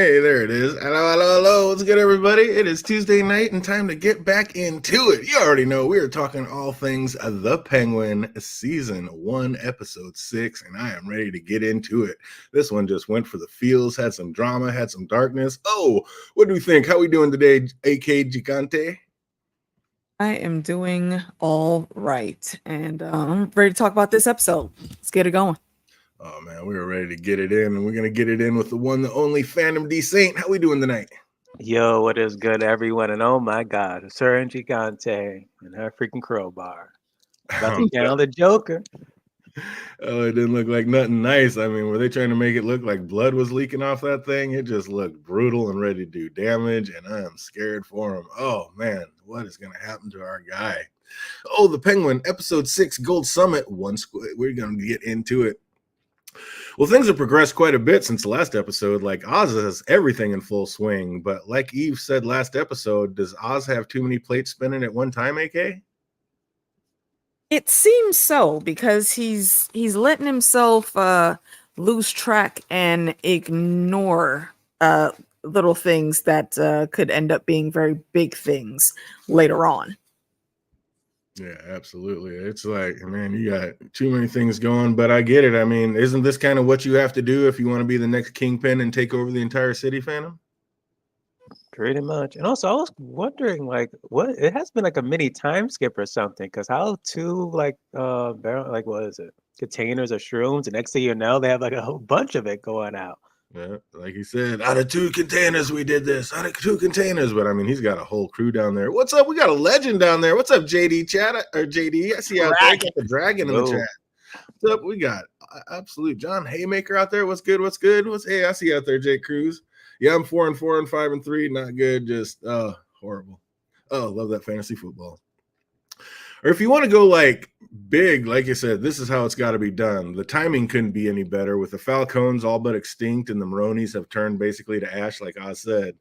Hey, there it is. Hello, hello, hello. What's good, everybody? It is Tuesday night and time to get back into it. You already know we are talking all things The Penguin Season 1, Episode 6, and I am ready to get into it. This one just went for the feels, had some drama, had some darkness. Oh, what do we think? How we doing today, AK Gigante? I am doing all right, and I'm ready to talk about this episode. Let's get it going. Oh, man, we were ready to get it in, and we're going to get it in with the one, the only Phantom D Saint. How we doing tonight? Yo, what is good, everyone? And oh my God, Sir and Gigante and her freaking crowbar. About to channel the Joker. Oh, it didn't look like nothing nice. I mean, were they trying to make it look like blood was leaking off that thing? It just looked brutal and ready to do damage, and I am scared for him. Oh, man, what is going to happen to our guy? Oh, The Penguin, Episode 6, Gold Summit, one squid. We're going to get into it. Well, things have progressed quite a bit since the last episode. Like, Oz has everything in full swing, but like Eve said last episode, does Oz have too many plates spinning at one time, AK? It seems so because he's letting himself lose track and ignore little things that could end up being very big things later on. Yeah, absolutely. It's like, man, you got too many things going, but I get it. I mean, isn't this kind of what you have to do if you want to be the next kingpin and take over the entire city, Phantom? Pretty much. And also, I was wondering, like, what it has been like a mini time skip or something. Because how two like what is it? Containers of shrooms, and next thing you know, they have like a whole bunch of it going out. Yeah, like he said, out of 2 containers, we did this. Out of 2 containers, but I mean, he's got a whole crew down there. What's up? We got a legend down there. What's up, JD chat or JD? I see out there. Got the dragon in the chat. What's up? We got absolute John Haymaker out there. What's good? What's good? Hey, I see you out there, Jake Cruz. Yeah, I'm 4-4 and 5-3. Not good. Just horrible. Oh, love that fantasy football. Or if you want to go like big, like you said, this is how it's got to be done. The timing couldn't be any better with the Falcons all but extinct and the Maronis have turned basically to ash, like Oz said.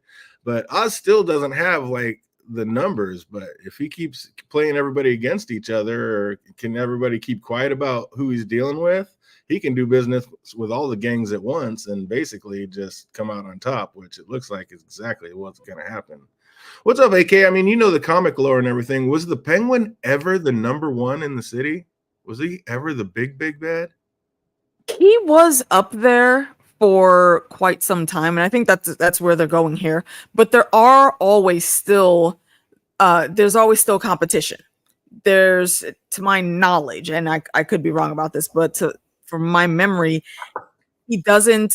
But Oz still doesn't have like the numbers. But if he keeps playing everybody against each other, or can everybody keep quiet about who he's dealing with, he can do business with all the gangs at once and basically just come out on top, which it looks like is exactly what's going to happen. What's up, AK? I mean, you know the comic lore and everything. Was the Penguin ever the number one in the city? Was he ever the big bad? He was up there for quite some time, and I think that's where they're going here. But there are always still there's always still competition. There's, to my knowledge, and I could be wrong about this, but from my memory, he doesn't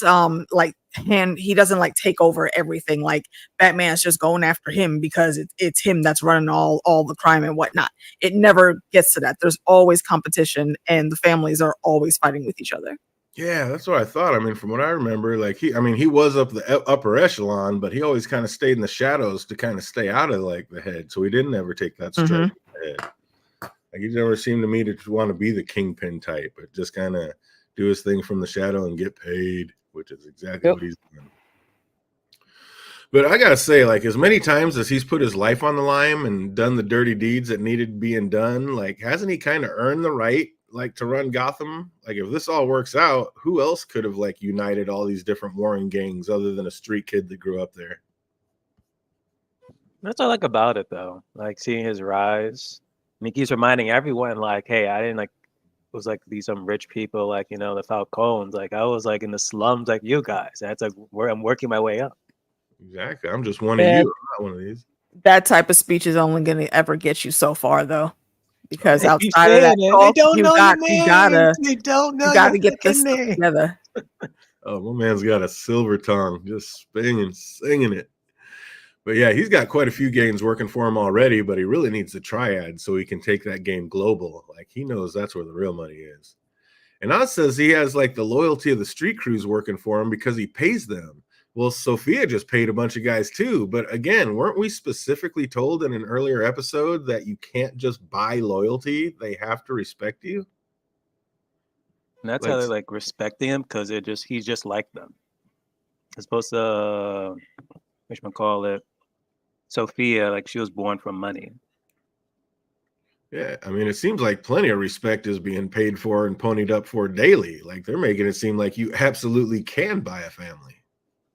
he doesn't like take over everything. Like Batman's just going after him because it's him that's running all the crime and whatnot. It never gets to that. There's always competition, and the families are always fighting with each other. Yeah, that's what I thought. I mean, from what I remember, like he was up the upper echelon, but he always kind of stayed in the shadows to kind of stay out of like the head. So he didn't ever take that straight to the head. Like he never seemed to me to want to be the kingpin type, but just kind of do his thing from the shadow and get paid, which is exactly what he's doing. But I gotta say, like, as many times as he's put his life on the line and done the dirty deeds that needed being done, like, hasn't he kind of earned the right, like, to run Gotham? Like, if this all works out, who else could have, like, united all these different warring gangs other than a street kid that grew up there? That's what I like about it, though. Like seeing his rise. I mean, he's reminding everyone, like, hey, I didn't like. It was like these some rich people, like the Falcons. Like I was like in the slums, like you guys. That's like where I'm working my way up. Exactly. I'm just one of you. I'm not one of these. That type of speech is only going to ever get you so far, though, because outside of that talk, you gotta get this stuff together. Oh, my man's got a silver tongue, just singing it. But yeah, he's got quite a few games working for him already, but he really needs the triad so he can take that game global. Like he knows that's where the real money is. And Oz says he has like the loyalty of the street crews working for him because he pays them. Well, Sophia just paid a bunch of guys too. But again, weren't we specifically told in an earlier episode that you can't just buy loyalty? They have to respect you. And that's how they're like respecting him because he's just like them. As opposed to whatchamacallit, Sophia, like she was born from money. Yeah, I mean, it seems like plenty of respect is being paid for and ponied up for daily. Like they're making it seem like you absolutely can buy a family.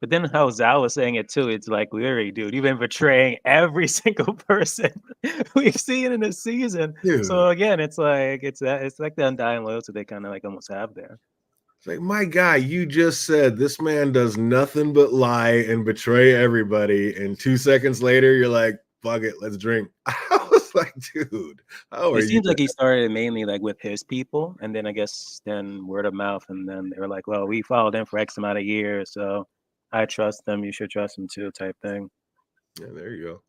But then how Zhao was saying it too, it's like, literally, dude, you've been betraying every single person we've seen in the season. Dude. So again, it's like it's like the undying loyalty they kind of like almost have there. It's like, my guy, you just said this man does nothing but lie and betray everybody, and 2 seconds later, you're like, fuck it, let's drink. I was like, dude, how are It you? seems like he started mainly like with his people, and then I guess then word of mouth, and then they were like, well, we followed him for X amount of years, so I trust them, you should trust him too, type thing. Yeah, there you go.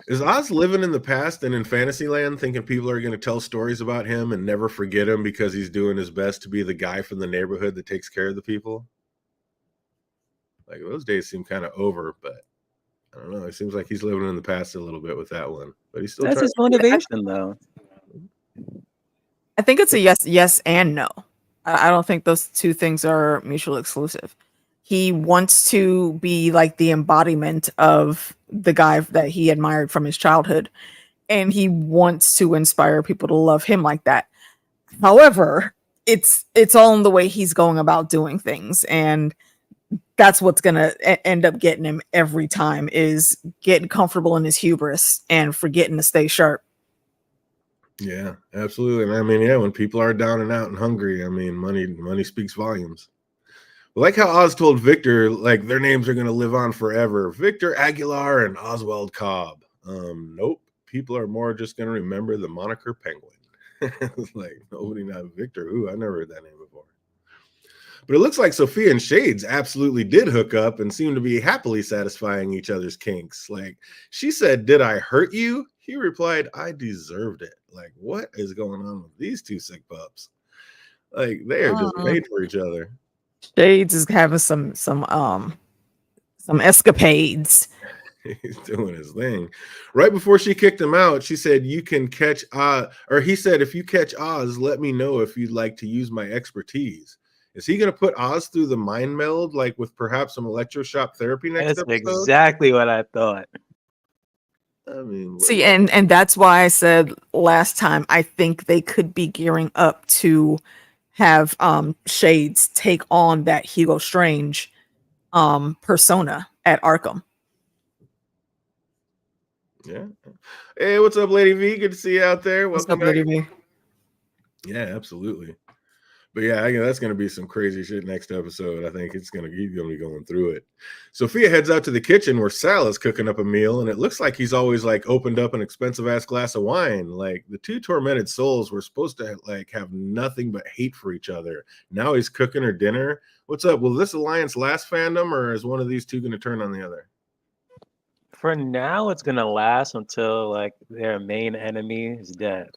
Is Oz living in the past and in Fantasyland, thinking people are going to tell stories about him and never forget him because he's doing his best to be the guy from the neighborhood that takes care of the people? Like, those days seem kind of over, but I don't know. It seems like he's living in the past a little bit with that one, but he's still That's trying. his motivation, though. I think it's a yes and no. I don't think those two things are mutually exclusive. He wants to be like the embodiment of the guy that he admired from his childhood, and he wants to inspire people to love him like that. However, it's all in the way he's going about doing things, and that's what's gonna end up getting him every time, is getting comfortable in his hubris and forgetting to stay sharp. Yeah, absolutely. And I mean, yeah, when people are down and out and hungry, I mean, money speaks volumes. Like how Oz told Victor, like, their names are going to live on forever. Victor Aguilar and Oswald Cobb. Nope. People are more just going to remember the moniker Penguin. Like, nobody, not Victor. Ooh, I never heard that name before. But it looks like Sophia and Shades absolutely did hook up and seem to be happily satisfying each other's kinks. Like, she said, "Did I hurt you?" He replied, "I deserved it." Like, what is going on with these two sick pups? Like, they are just made for each other. Shades is having some escapades. He's doing his thing. Right before she kicked him out, she said, "You can catch Oz," or he said, "If you catch Oz, let me know if you'd like to use my expertise." Is he going to put Oz through the mind meld, like with perhaps some electroshock therapy next That's episode? exactly what I thought. I mean, See, and that's why I said last time I think they could be gearing up to have Shades take on that Hugo Strange persona at Arkham. Yeah. Hey, what's up, Lady V? Good to see you out there. What's Welcome up, Lady back. V? Yeah, absolutely. But yeah, that's going to be some crazy shit next episode. I think he's going to be going through it. Sophia heads out to the kitchen where Sal is cooking up a meal, and it looks like he's always like opened up an expensive ass glass of wine. Like, the two tormented souls were supposed to like have nothing but hate for each other. Now he's cooking her dinner. What's up? Will this alliance last, fandom, or is one of these two going to turn on the other? For now, it's gonna last until like their main enemy is dead.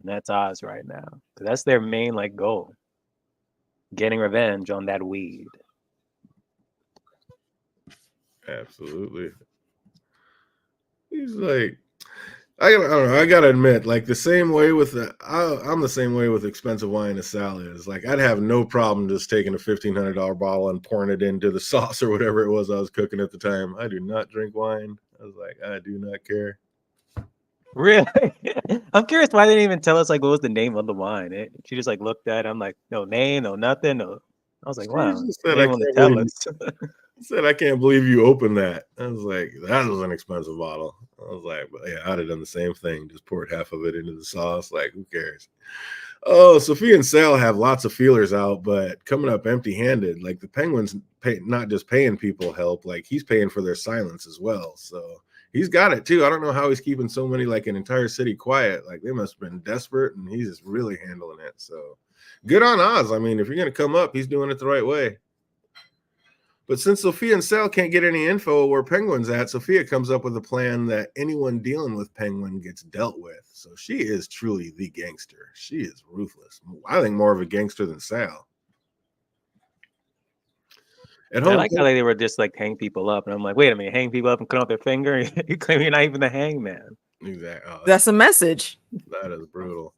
And that's Oz right now. That's their main like goal. Getting revenge on that weed. Absolutely. He's like, I don't know. I gotta admit, like, the same way with I'm the same way with expensive wine as Sal is. Like, I'd have no problem just taking a $1,500 bottle and pouring it into the sauce or whatever it was I was cooking at the time. I do not drink wine. I was like, I do not care. Really? I'm curious why they didn't even tell us like what was the name of the wine. She just like looked at it. I'm like, no name, no nothing. No. I was like, wow. Said, I can't believe you opened that. I was like, that was an expensive bottle. I was like, but yeah, I'd have done the same thing. Just poured half of it into the sauce. Like, who cares? Oh, Sophia and Sal have lots of feelers out, but coming up empty-handed. Like, the Penguin's not just paying people help, like, he's paying for their silence as well. So he's got it too. I don't know how he's keeping so many, like, an entire city quiet. Like, they must have been desperate, and he's just really handling it. So good on Oz. I mean, if you're going to come up, he's doing it the right way. But since Sophia and Sal can't get any info where Penguin's at, Sophia comes up with a plan that anyone dealing with Penguin gets dealt with. So she is truly the gangster. She is ruthless. I think more of a gangster than Sal. I like how they were just like hang people up, and I'm like, wait a minute, hang people up and cut off their finger? You claim you're not even the hangman. Exactly. Oh, that's a message. That is brutal.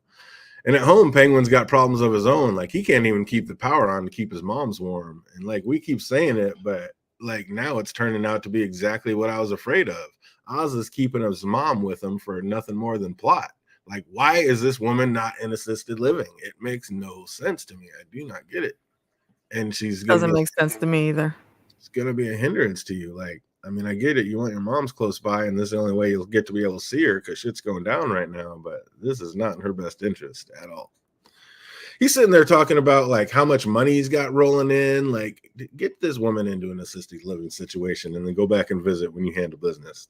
And at home, Penguin's got problems of his own. Like, he can't even keep the power on to keep his mom's warm. And like, we keep saying it, but like, now it's turning out to be exactly what I was afraid of. Oz is keeping his mom with him for nothing more than plot. Like, why is this woman not in assisted living? It makes no sense to me. I do not get it. And she's doesn't make sense to me either. it's gonna be a hindrance to you. Like, I mean, I get it. You want your mom's close by, and this is the only way you'll get to be able to see her because shit's going down right now. But this is not in her best interest at all. He's sitting there talking about like how much money he's got rolling in. Like, get this woman into an assisted living situation and then go back and visit when you handle business.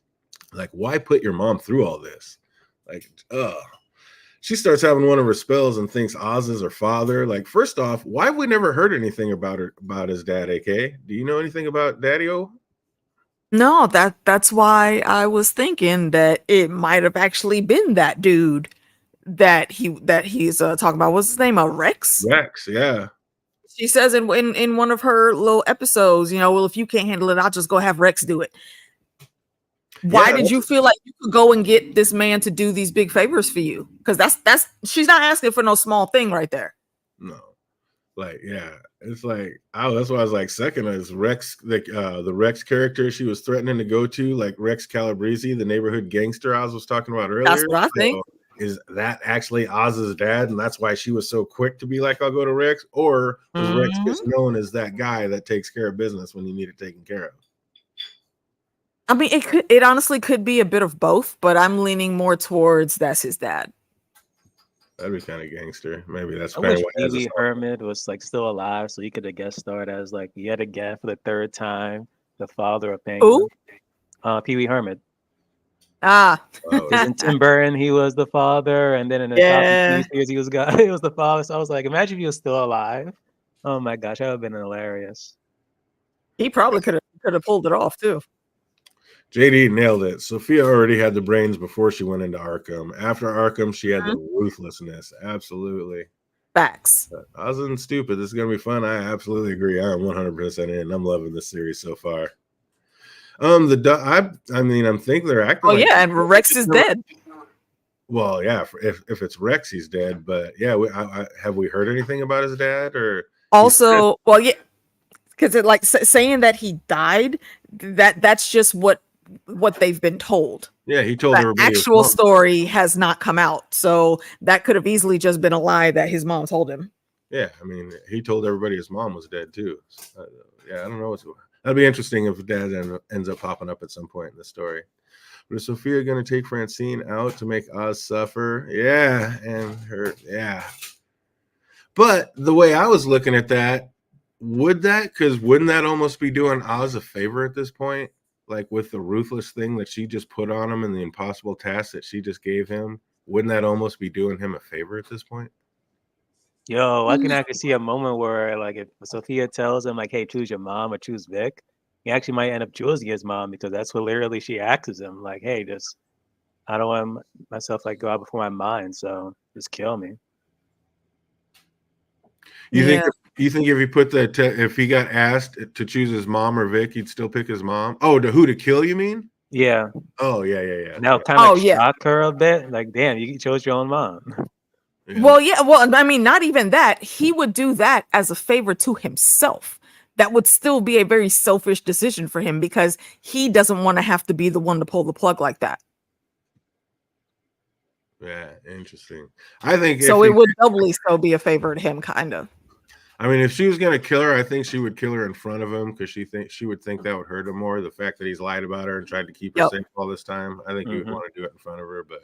Like, why put your mom through all this? Like, she starts having one of her spells and thinks Oz is her father. Like, first off, why have we never heard anything about his dad, AK? Do you know anything about Daddy-O? No, that's why I was thinking that it might have actually been that dude that he's talking about. What's his name? Rex? Rex, yeah. She says in one of her little episodes, well, if you can't handle it, I'll just go have Rex do it. Why did you feel like you could go and get this man to do these big favors for you? Because that's she's not asking for no small thing right there. No, like, yeah, it's like, that's why I was like, second is Rex, the Rex character she was threatening to go to, like Rex Calabrese, the neighborhood gangster I was talking about earlier. That's what I think. Is that actually Oz's dad, and that's why she was so quick to be like, I'll go to Rex? Or was Rex just known as that guy that takes care of business when you need it taken care of? I mean, it honestly could be a bit of both, but I'm leaning more towards that's his dad. That'd be kind of gangster. Maybe that's I wish Pee Wee Herman was like still alive, so he could have guest starred as like yet again for the third time the father of Penguin. Pee Wee Herman. In Tim Burton, he was the father, and then in the top series, he was the father. So I was like, imagine if he was still alive. Oh my gosh, that would have been hilarious. He probably could have pulled it off too. JD nailed it. Sophia already had the brains before she went into Arkham. After Arkham, she had the ruthlessness. Absolutely. Facts. I wasn't stupid. This is going to be fun. I absolutely agree. I am 100% in. I'm loving this series so far. I'm thinking they're acting. Oh, like, yeah, and Rex is dead. Well, yeah, if it's Rex, he's dead. But yeah, have we heard anything about his dad? Or also, well, yeah, because it like saying that he died. That's just what they've been told. Yeah, he told the actual story has not come out, so that could have easily just been a lie that his mom told him. Yeah, I mean, he told everybody his mom was dead too. Yeah, I don't know that'd be interesting if dad ends up popping up at some point in the story. But is Sophia going to take Francine out to make Oz suffer? Yeah, and her, yeah. But the way I was looking at that, wouldn't that almost be doing Oz a favor at this point? Like with the ruthless thing that she just put on him and the impossible task that she just gave him, wouldn't that almost be doing him a favor at this point? Yo, I can actually see a moment where, like, if Sophia tells him, like, hey, choose your mom or choose Vic, he actually might end up choosing his mom because that's what literally she asks him. Like, hey, I don't want myself, like, go out before my mind, so just kill me. You think if he put if he got asked to choose his mom or Vic, he'd still pick his mom? Oh, who to kill, you mean? Yeah. Oh, yeah. Now kind of shock her a bit. Like, damn, you chose your own mom. Yeah. Well, I mean, not even that. He would do that as a favor to himself. That would still be a very selfish decision for him because he doesn't want to have to be the one to pull the plug like that. Yeah, interesting. I think so. It would doubly still be a favor to him, kind of. I mean, if she was going to kill her, I think she would kill her in front of him because she would think that would hurt him more. The fact that he's lied about her and tried to keep her safe all this time, I think he would want to do it in front of her. But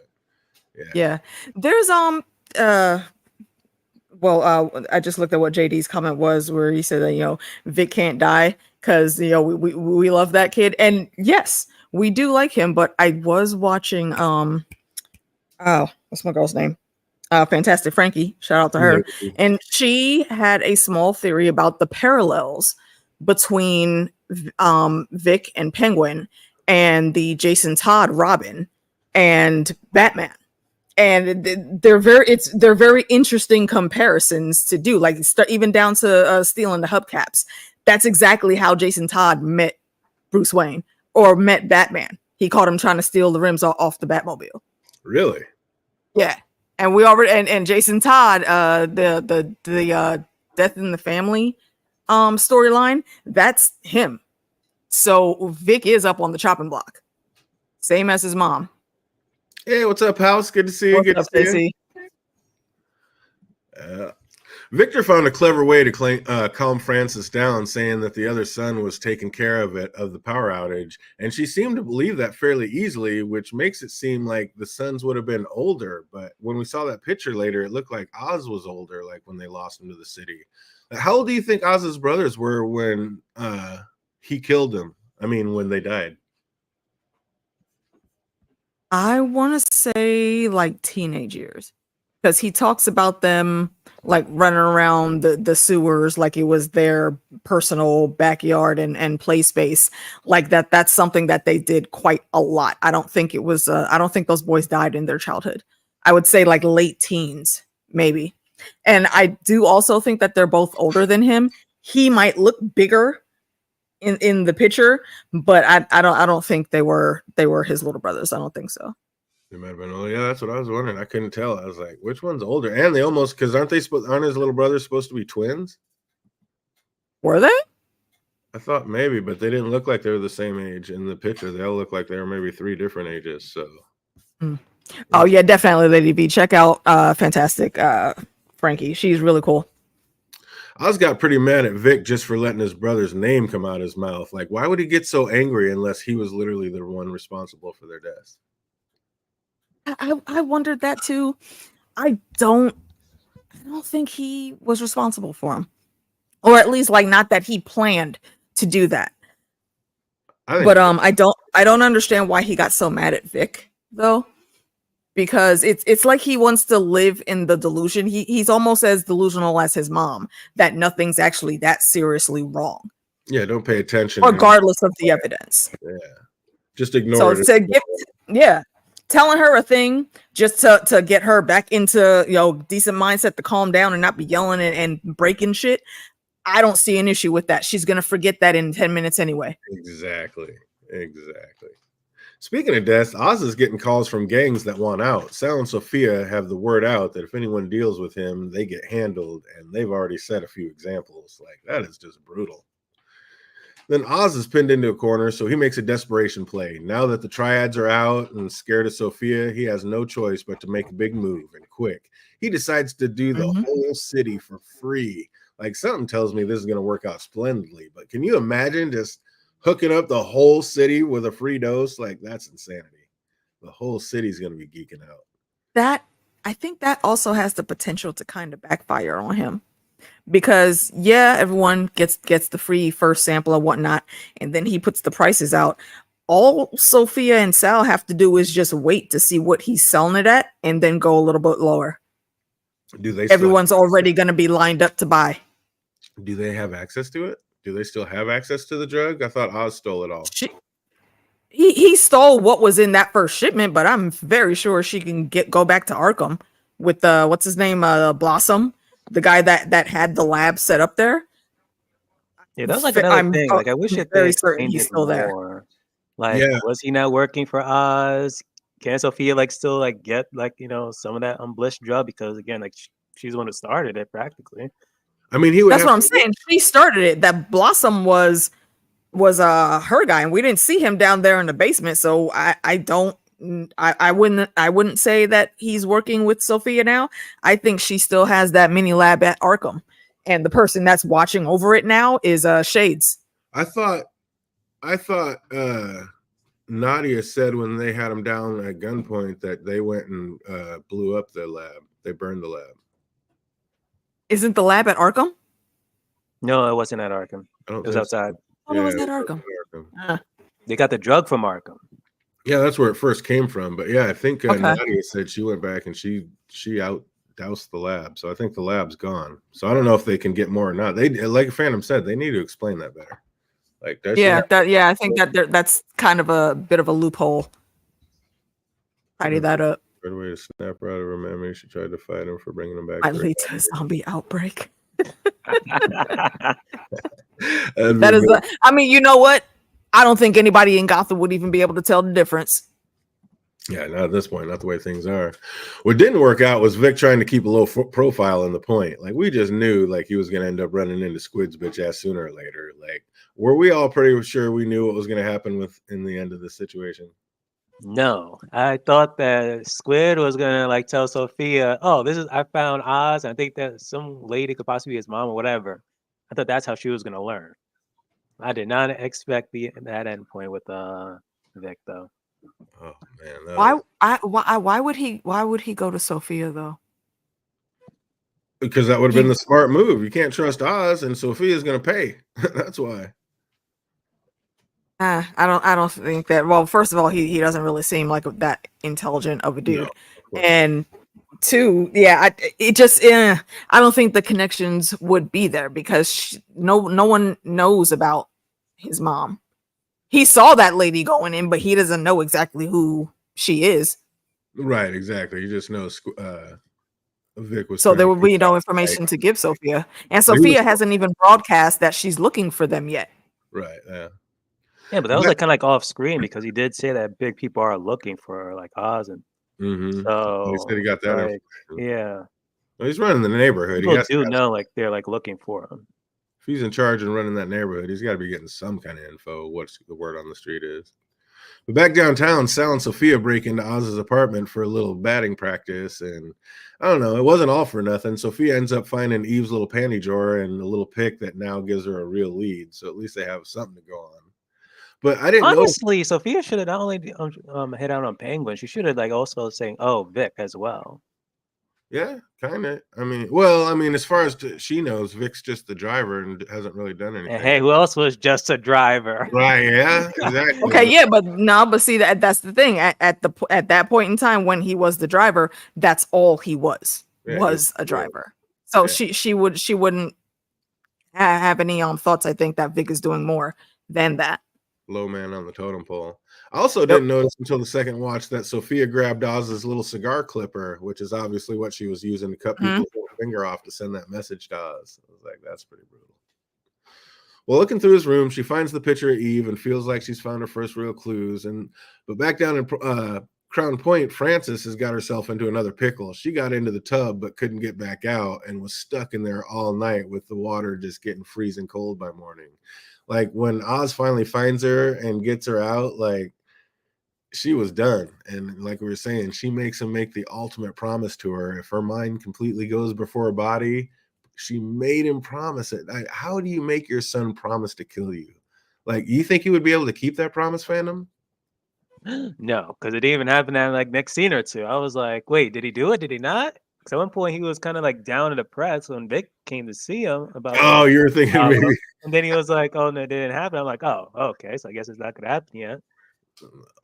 yeah, there's I just looked at what JD's comment was, where he said that Vic can't die because we love that kid, and yes, we do like him. But I was watching what's my girl's name? Fantastic Frankie, shout out to her. And she had a small theory about the parallels between Vic and Penguin and the Jason Todd Robin and Batman. And they're very interesting comparisons to do, like even down to stealing the hubcaps. That's exactly how Jason Todd met Bruce Wayne or met Batman. He caught him trying to steal the rims off the Batmobile. Really? Yeah. And we already and Jason Todd, the Death in the Family storyline, that's him. So Vic is up on the chopping block, same as his mom. Hey, what's up, House? Good to see you. Good to see you. Victor found a clever way to calm Frances down, saying that the other son was taking care of the power outage, and she seemed to believe that fairly easily, which makes it seem like the sons would have been older. But when we saw that picture later, it looked like Oz was older, like when they lost him to the city. How old do you think Oz's brothers were when he killed them? I mean, when they died? I want to say like teenage years, because he talks about them like running around the sewers like it was their personal backyard and play space, like that's something that they did quite a lot. I don't think it was I don't think those boys died in their childhood. I would say like late teens maybe. And I do also think that they're both older than him. He might look bigger in the picture, but I don't think they were his little brothers. I don't think so. They might have been. Oh yeah, that's what I was wondering. I couldn't tell. I was like, which one's older? And they almost, because aren't his little brothers supposed to be twins? Were they? I thought maybe, but they didn't look like they were the same age in the picture. They all look like they were maybe 3 different ages. So Oh yeah, definitely, Lady V. Check out Fantastic Frankie. She's really cool. Oz got pretty mad at Vic just for letting his brother's name come out of his mouth. Like, why would he get so angry unless he was literally the one responsible for their deaths? I wondered that too. I don't think he was responsible for him, or at least like not that he planned to do that. But I don't understand why he got so mad at Vic though, because it's like he wants to live in the delusion. He's almost as delusional as his mom that nothing's actually that seriously wrong. Yeah, don't pay attention, regardless of the evidence. Yeah, just ignore it. So telling her a thing just to get her back into decent mindset, to calm down and not be yelling and breaking shit. I don't see an issue with that. She's gonna forget that in 10 minutes anyway. Exactly. Speaking of deaths, Oz is getting calls from gangs that want out. Sal and Sophia have the word out that if anyone deals with him, they get handled, and they've already set a few examples. Like, that is just brutal. Then Oz is pinned into a corner, so he makes a desperation play. Now that the triads are out and scared of Sophia, he has no choice but to make a big move, and quick. He decides to do the whole city for free. Like, something tells me this is going to work out splendidly, but can you imagine just hooking up the whole city with a free dose? Like, that's insanity. The whole city's going to be geeking out. I think that also has the potential to kind of backfire on him. Because everyone gets the free first sample and whatnot, and then he puts the prices out. All Sophia and Sal have to do is just wait to see what he's selling it at, and then go a little bit lower. Everyone's already going to be lined up to buy. Do they have access to it? Do they still have access to the drug? I thought Oz stole it all. He stole what was in that first shipment, but I'm very sure she can go back to Arkham with what's his name, Blossom. The guy that had the lab set up there. Yeah, that was like another thing. Like, I wish very certain he's still more. There. Like, was he not working for Oz? Can Sophia still get some of that unblemished drug? Because again, she's the one who started it practically. I mean, that's what I'm saying. She started it. That Blossom was her guy, and we didn't see him down there in the basement. So I wouldn't say that he's working with Sophia now. I think she still has that mini lab at Arkham, and the person that's watching over it now is Shades. I thought Nadia said when they had him down at gunpoint that they went and blew up the lab. They burned the lab. Isn't the lab at Arkham? No, it wasn't at Arkham. It was outside. Oh, it was at Arkham. They got the drug from Arkham. Yeah, that's where it first came from. But yeah, I think Nadia said she went back and she doused the lab. So I think the lab's gone. So I don't know if they can get more or not. They, like Phantom said, they need to explain that better. Like that. I think that's kind of a bit of a loophole. Tidy that up. Good way to snap her out of her memory. She tried to fight him for bringing him back. Might lead to a zombie outbreak. That is. I mean, you know what? I don't think anybody in Gotham would even be able to tell the difference. Yeah, not at this point, not the way things are. What didn't work out was Vic trying to keep a low profile in the point. Like, we just knew he was going to end up running into Squid's bitch ass sooner or later. Like, were we all pretty sure we knew what was going to happen in the end of this situation? No, I thought that Squid was gonna like tell Sophia, "Oh, I found Oz. And I think that some lady could possibly be his mom or whatever." I thought that's how she was gonna learn. I did not expect that endpoint with Vic though. Oh man, Why would he go to Sophia though? because that would have been the smart move. You can't trust Oz, and Sophia's going to pay. That's why. I don't think that. Well, first of all, he doesn't really seem like that intelligent of a dude, and two, yeah, I don't think the connections would be there because no one knows about his mom. He saw that lady going in, but he doesn't know exactly who she is. Right, exactly. You just know Vic was. So there will be no information to give Sophia, and Sophia hasn't even broadcast that she's looking for them yet. Right. Yeah. Yeah, but that was like kind of like off screen because he did say that big people are looking for like Oz, and so he said he got that. Like, yeah. Well, he's running the neighborhood. People do know like they're like looking for him. If he's in charge and running that neighborhood, he's got to be getting some kind of info. What's the word on the street is. But back downtown, Sal and Sophia break into Oz's apartment for a little batting practice, and I don't know, it wasn't all for nothing. Sophia ends up finding Eve's little panty drawer and a little pic that now gives her a real lead. So at least they have something to go on. But I didn't honestly, Sophia should have not only hit out on Penguin, she should have like also saying, "Oh, Vic" as well. Yeah, kind of. I mean, as far as she knows, Vic's just the driver and hasn't really done anything. And hey, who else was just a driver? Right? Yeah, exactly. Okay, yeah, but see that's the thing. At that point in time when he was the driver, that's all he was a driver. So she wouldn't have any thoughts. I think that Vic is doing more than that. Low man on the totem pole. I also didn't notice until the second watch that Sophia grabbed Oz's little cigar clipper, which is obviously what she was using to cut people's finger off to send that message to Oz. I was like, that's pretty brutal. Well, looking through his room, she finds the picture of Eve and feels like she's found her first real clues. But back down in Crown Point, Frances has got herself into another pickle. She got into the tub but couldn't get back out and was stuck in there all night with the water just getting freezing cold by morning. Like when Oz finally finds her and gets her out, like she was done. And like we were saying, she makes him make the ultimate promise to her. If her mind completely goes before her body, she made him promise it. Like, how do you make your son promise to kill you? Like, you think he would be able to keep that promise, fandom? No, because it didn't even happen that like next scene or two. I was like, wait, did he do it? Did he not? Because at one point he was kind of like down in the press when Vic came to see him about. Oh, you're thinking maybe. And then he was like, "Oh no, it didn't happen." I'm like, "Oh, okay, so I guess it's not gonna happen yet."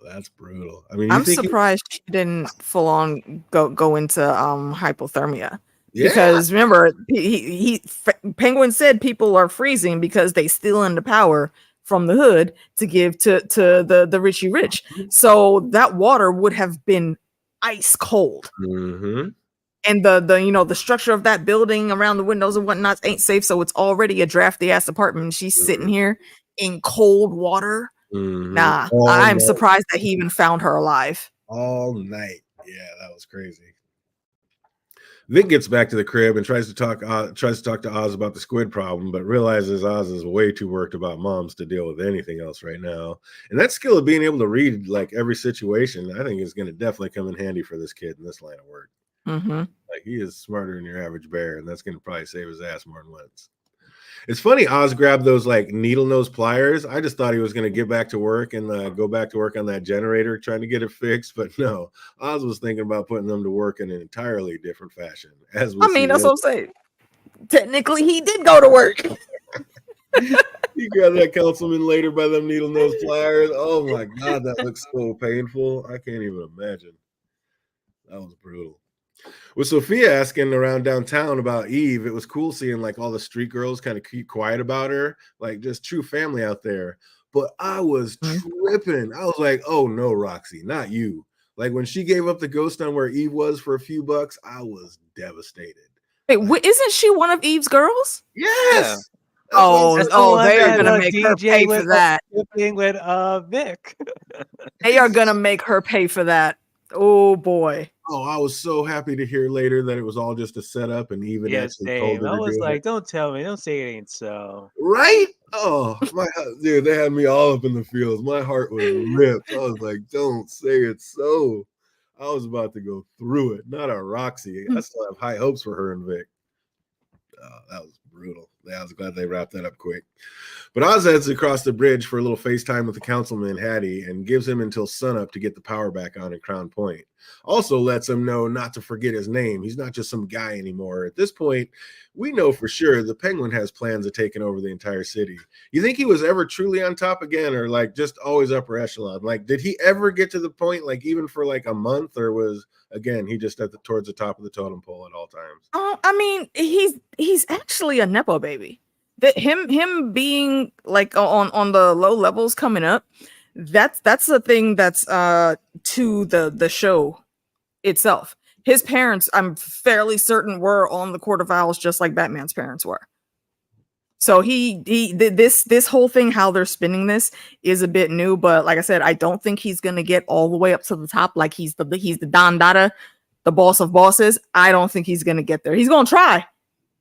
That's brutal. I mean, I'm surprised she didn't full on go into hypothermia. Yeah. Because remember, Penguin said people are freezing because they steal in the power from the hood to give to the Richie Rich. So that water would have been ice cold. And the structure of that building around the windows and whatnot ain't safe, so it's already a drafty ass apartment. She's sitting here in cold water. Nah, I'm surprised that he even found her alive. All night. Yeah, that was crazy. Vic gets back to the crib and tries to talk to Oz about the squid problem, but realizes Oz is way too worked about moms to deal with anything else right now. And that skill of being able to read like every situation, I think is going to definitely come in handy for this kid in this line of work. Like he is smarter than your average bear, and that's going to probably save his ass more than once. It's funny, Oz grabbed those like needle nose pliers. I just thought he was going to get back to work and go back to work on that generator, trying to get it fixed. But no, Oz was thinking about putting them to work in an entirely different fashion. That's what I'm saying. Technically, he did go to work. He grabbed that councilman later by them needle nose pliers. Oh my God, that looks so painful. I can't even imagine. That was brutal. With Sophia asking around downtown about Eve, it was cool seeing like all the street girls kind of keep quiet about her, like just true family out there. But I was tripping. I was like, oh no, Roxy, not you. Like when she gave up the ghost on where Eve was for a few bucks, I was devastated. Wait, isn't she one of Eve's girls? Yes. Yeah. They are gonna make her pay for that. With Vic. They are gonna make her pay for that. Oh boy. Oh, I was so happy to hear later that it was all just a setup, and even Yeah, actually told same. her I to was do it. like, don't tell me, don't say it ain't so. Right? Oh, dude, they had me all up in the feels. My heart was ripped. I was like, don't say it so. I was about to go through it. Not a Roxy. I still have high hopes for her and Vic. That was brutal. Yeah, I was glad they wrapped that up quick. But Oz heads across the bridge for a little FaceTime with the councilman, Hattie, and gives him until sunup to get the power back on at Crown Point. Also lets him know not to forget his name. He's not just some guy anymore. At this point, we know for sure the Penguin has plans of taking over the entire city. You think he was ever truly on top again, or like just always upper echelon? Like, did he ever get to the point, like even for like a month, or was again he just towards the top of the totem pole at all times? Oh, I mean, he's actually a nepo baby. That him being like on the low levels coming up, that's the thing that's to the show itself. His parents, I'm fairly certain, were on the Court of Owls just like Batman's parents were. So this whole thing, how they're spinning this, is a bit new. But like I said, I don't think he's gonna get all the way up to the top. Like he's the Don Dada, the boss of bosses. I don't think he's gonna get there. He's gonna try.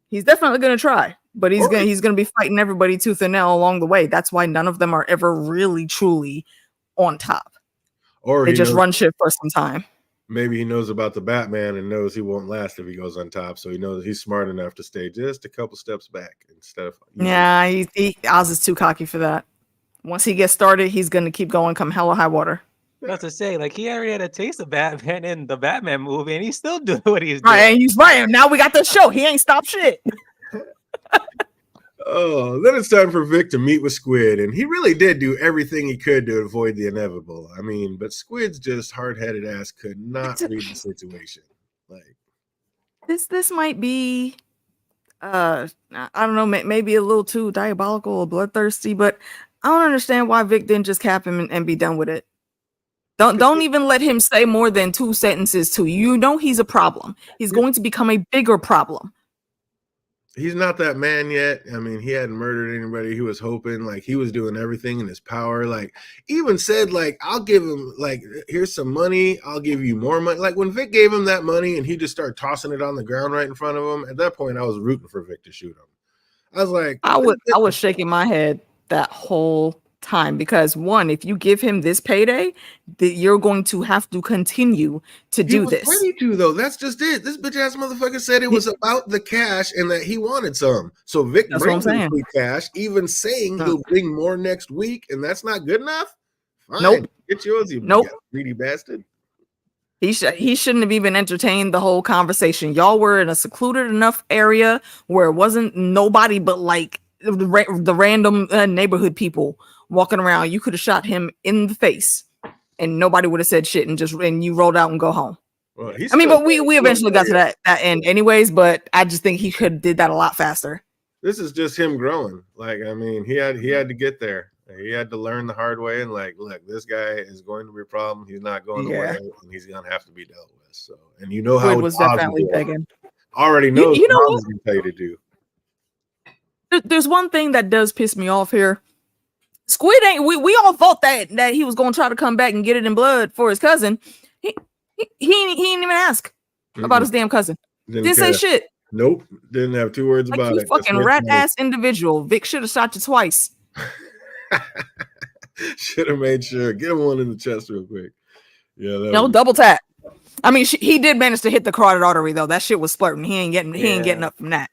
He's definitely gonna try, but he's gonna be fighting everybody tooth and nail along the way. That's why none of them are ever really truly on top. Or they just run shit for some time. Maybe he knows about the Batman and knows he won't last if he goes on top. So he knows he's smart enough to stay just a couple steps back instead of. Yeah, Oz is too cocky for that. Once he gets started, he's gonna keep going, come hell or high water. That's to say, like he already had a taste of Batman in the Batman movie, and he's still doing what he's doing. Right, and he's right. Now we got the show. He ain't stopped shit. Oh, then it's time for Vic to meet with Squid, and he really did do everything he could to avoid the inevitable. I mean, but Squid's just hard-headed ass could not read the situation. Like this might be, I don't know, maybe a little too diabolical or bloodthirsty, but I don't understand why Vic didn't just cap him and be done with it. Don't even let him say more than 2 sentences to you. You know he's a problem. He's going to become a bigger problem. He's not that man yet. I mean, he hadn't murdered anybody. He was hoping, like, he was doing everything in his power. Like, even said, like, I'll give him, like, here's some money. I'll give you more money. Like, when Vic gave him that money and he just started tossing it on the ground right in front of him, at that point, I was rooting for Vic to shoot him. I was like, I was shaking my head that whole time because, one, if you give him this payday, that you're going to have to continue to do this. Ready to, though. That's just it. This bitch ass motherfucker said it was about the cash and that he wanted some. So Vic brings him free cash, even saying he'll bring more next week, and that's not good enough. Fine. Nope. Get yours, you greedy bastard. He shouldn't have even entertained the whole conversation. Y'all were in a secluded enough area where it wasn't nobody but like the random neighborhood people walking around. You could have shot him in the face and nobody would have said shit and you rolled out and go home. Well, I mean, but we eventually got to that end anyways, but I just think he could have did that a lot faster. This is just him growing. Like, I mean, he had to get there. He had to learn the hard way and like, look, this guy is going to be a problem. He's not going away and he's going to have to be dealt with. So, and you know how it was definitely begging. Already knows what Mom's going to tell you to do. There's one thing that does piss me off here. Squid ain't. We all thought that he was going to try to come back and get it in blood for his cousin. He didn't even ask about his damn cousin. Didn't say shit. Nope. Didn't have 2 words about it. Fucking rat ass individual. Vic should have shot you twice. Should have made sure. Get him one in the chest real quick. Yeah. Double tap. I mean, he did manage to hit the carotid artery though. That shit was splurting. He ain't getting up from that.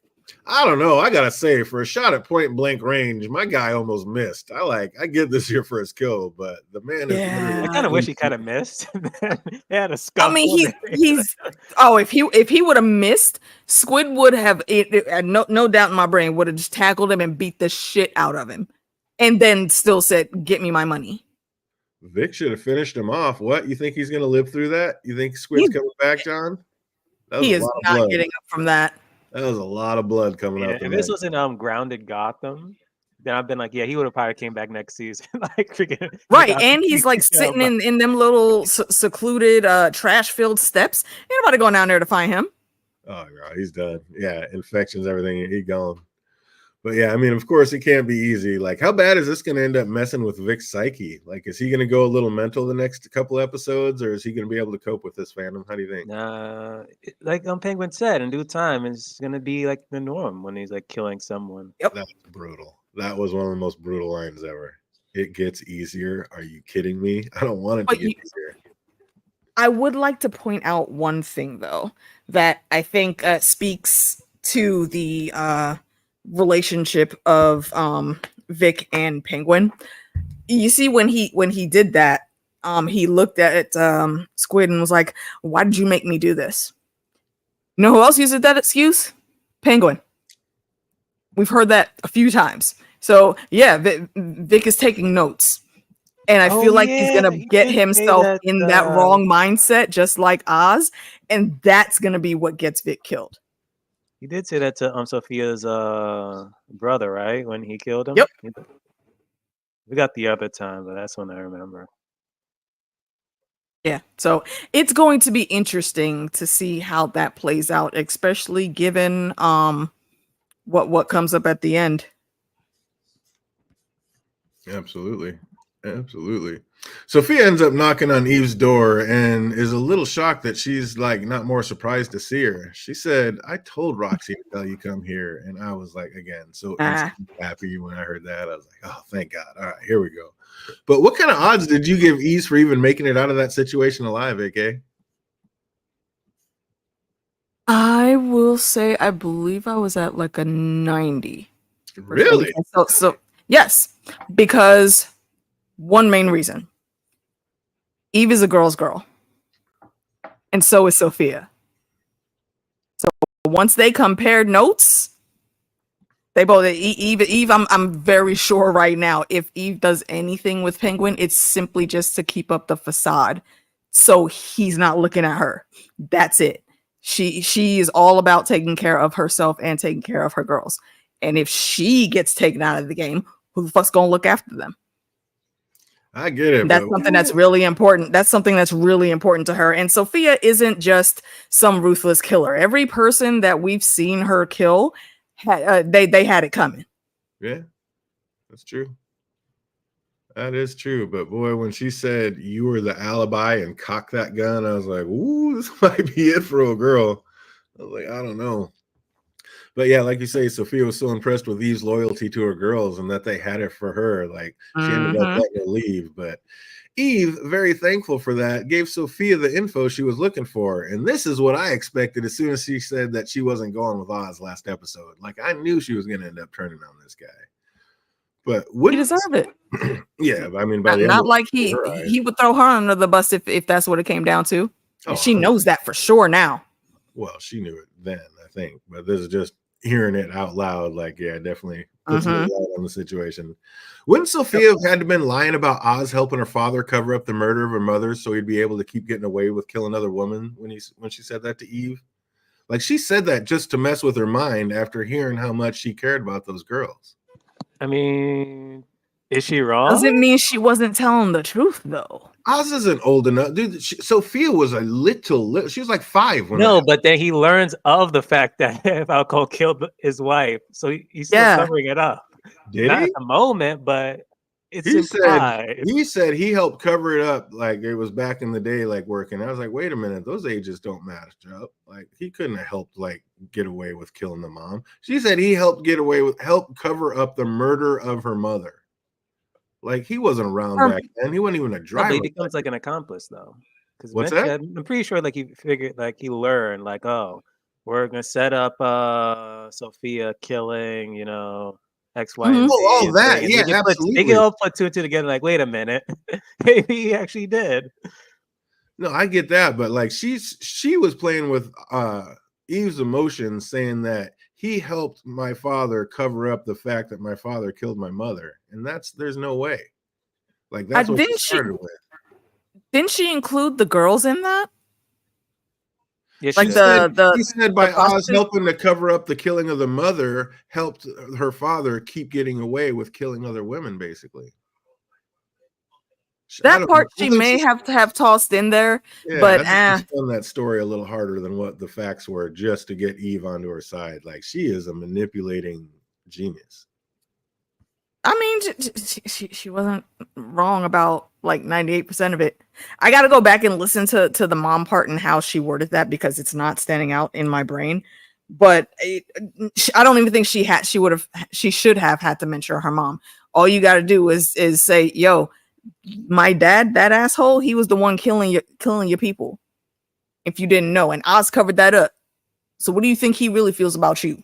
I don't know. I gotta say, for a shot at point blank range, my guy almost missed. I get this here for his kill, but the man is. I kind of wish he kind of missed. He had a scuffle. I mean, he's. Oh, if he would have missed, Squid would have. No doubt in my brain would have just tackled him and beat the shit out of him, and then still said, "Get me my money." Vic should have finished him off. What, you think he's gonna live through that? You think Squid's coming back, John? He is not getting up from that. That was a lot of blood coming out. If this was in Grounded Gotham, then I've been like, yeah, he would have probably came back next season. Like freaking right, and he's like sitting in them little secluded trash-filled steps. Ain't nobody going down there to find him. Oh, God, he's done. Yeah, infections, everything. He gone. But yeah, I mean, of course, it can't be easy. Like, how bad is this going to end up messing with Vic's psyche? Like, is he going to go a little mental the next couple episodes, or is he going to be able to cope with this fandom? How do you think? Like Penguin said, in due time, it's gonna be like the norm when he's like killing someone. Yep. That's brutal. That was one of the most brutal lines ever. It gets easier. Are you kidding me? I don't want it to get easier. I would like to point out one thing, though, that I think speaks to the relationship of Vic and Penguin. You see, when he did that, he looked at Squid and was like, "Why did you make me do this?" You know who else uses that excuse? Penguin. We've heard that a few times. So yeah, Vic is taking notes. And I feel like he's going to get himself in that wrong mindset, just like Oz. And that's going to be what gets Vic killed. He did say that to Sophia's brother, right? When he killed him? Yep. We got the other time, but that's when I remember. Yeah. So it's going to be interesting to see how that plays out, especially given what comes up at the end. Absolutely. Sophia ends up knocking on Eve's door and is a little shocked that she's like not more surprised to see her. She said, "I told Roxy to tell you come here," and I was like, again, so happy when I heard that. I was like, "Oh, thank God! All right, here we go." But what kind of odds did you give Eve for even making it out of that situation alive, AK? I will say, I believe I was at like a 90. Really? So yes, because one main reason. Eve is a girl's girl. And so is Sophia. So once they compared notes, they both Eve, I'm very sure right now, if Eve does anything with Penguin, it's simply just to keep up the facade. So he's not looking at her. That's it. She is all about taking care of herself and taking care of her girls. And if she gets taken out of the game, who the fuck's gonna look after them? I get it. That's something that's really important. That's something that's really important to her. And Sophia isn't just some ruthless killer. Every person that we've seen her kill, they had it coming. Yeah, that's true. That is true. But boy, when she said you were the alibi and cock that gun, I was like, ooh, this might be it for a girl. I was like, I don't know. But yeah, like you say, Sophia was so impressed with Eve's loyalty to her girls and that they had it for her. Like she ended up letting her leave. But Eve, very thankful for that, gave Sophia the info she was looking for. And this is what I expected as soon as she said that she wasn't going with Oz last episode. Like I knew she was going to end up turning on this guy. But he deserved it. Yeah, I mean, by the not end like he would throw her under the bus if that's what it came down to. And she knows that for sure now. Well, she knew it then, I think. But this is just hearing it out loud. Like, yeah, definitely puts me light on the situation. Wouldn't Sophia have had to been lying about Oz helping her father cover up the murder of her mother so he'd be able to keep getting away with killing another woman when she said that to Eve? Like she said that just to mess with her mind after hearing how much she cared about those girls. I mean, is she wrong? Doesn't mean she wasn't telling the truth, though. Oz isn't old enough, dude. Sophia was a little. She was like 5 when. No, but then he learns of the fact that Falco killed his wife, so he's still covering it up. Not at the moment, but it's implied. He said he helped cover it up like it was back in the day, like working. I was like, wait a minute, those ages don't match up. Like he couldn't have helped like get away with killing the mom. She said he helped help cover up the murder of her mother. Like he wasn't around back then. He wasn't even a driver. No, he becomes like an accomplice though. What's that? I'm pretty sure like he figured, like he learned, like, oh, we're gonna set up Sophia killing, X, Y, and Z. Oh, all that, yeah, absolutely. They can all put 2 and 2 together. Like, wait a minute, maybe he actually did. No, I get that, but like she was playing with Eve's emotions, saying that he helped my father cover up the fact that my father killed my mother, and there's no way. Like that's what she started with. Didn't she include the girls in that? Yeah, she said by Oz helping to cover up the killing of the mother helped her father keep getting away with killing other women, basically. That part she may have tossed in there, but she's done that story a little harder than what the facts were just to get Eve onto her side. Like she is a manipulating Genius. I mean, she wasn't wrong about like 98% of it. I got to go back and listen to the mom part and how she worded that because it's not standing out in my brain. But I don't even think she should have had to mention her mom. All you got to do is say, yo, my dad, that asshole, he was the one killing your people. If you didn't know, and Oz covered that up. So what do you think he really feels about you?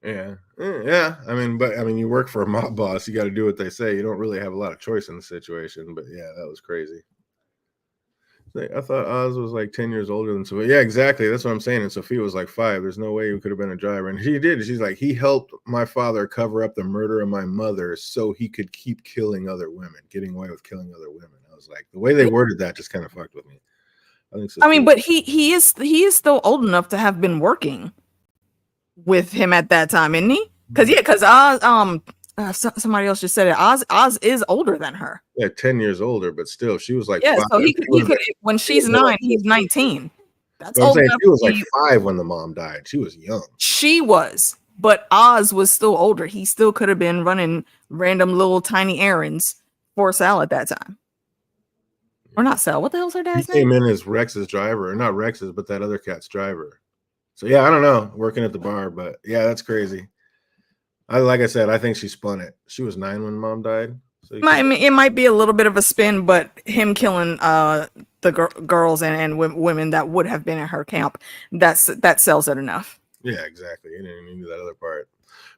Yeah. I mean, you work for a mob boss. You got to do what they say. You don't really have a lot of choice in the situation. But yeah, that was crazy. I thought Oz was like 10 years older than Sophia. Yeah, exactly. That's what I'm saying. And Sophia was like 5. There's no way he could have been a driver. And she did. She's like, he helped my father cover up the murder of my mother so he could keep killing other women, getting away with killing other women. I was like, the way they worded that just kind of fucked with me. I mean, but he is still old enough to have been working with him at that time, isn't he? Because Oz, somebody else just said it. Oz is older than her. Yeah, 10 years older, but still, she was like 5. So he could when she's 9, he's 19. That's old enough. She was like 5 when the mom died. She was young. She was, but Oz was still older. He still could have been running random little tiny errands for Sal at that time. Or not Sal. What the hell's her dad's name? He came in as Rex's driver, or not Rex's, but that other cat's driver. So yeah, I don't know, working at the bar, but yeah, that's crazy. Like I said, I think she spun it. She was 9 when mom died. So it might be a little bit of a spin, but him killing the girls and women that would have been at her camp, that sells it enough. Yeah, exactly. You didn't even do that other part.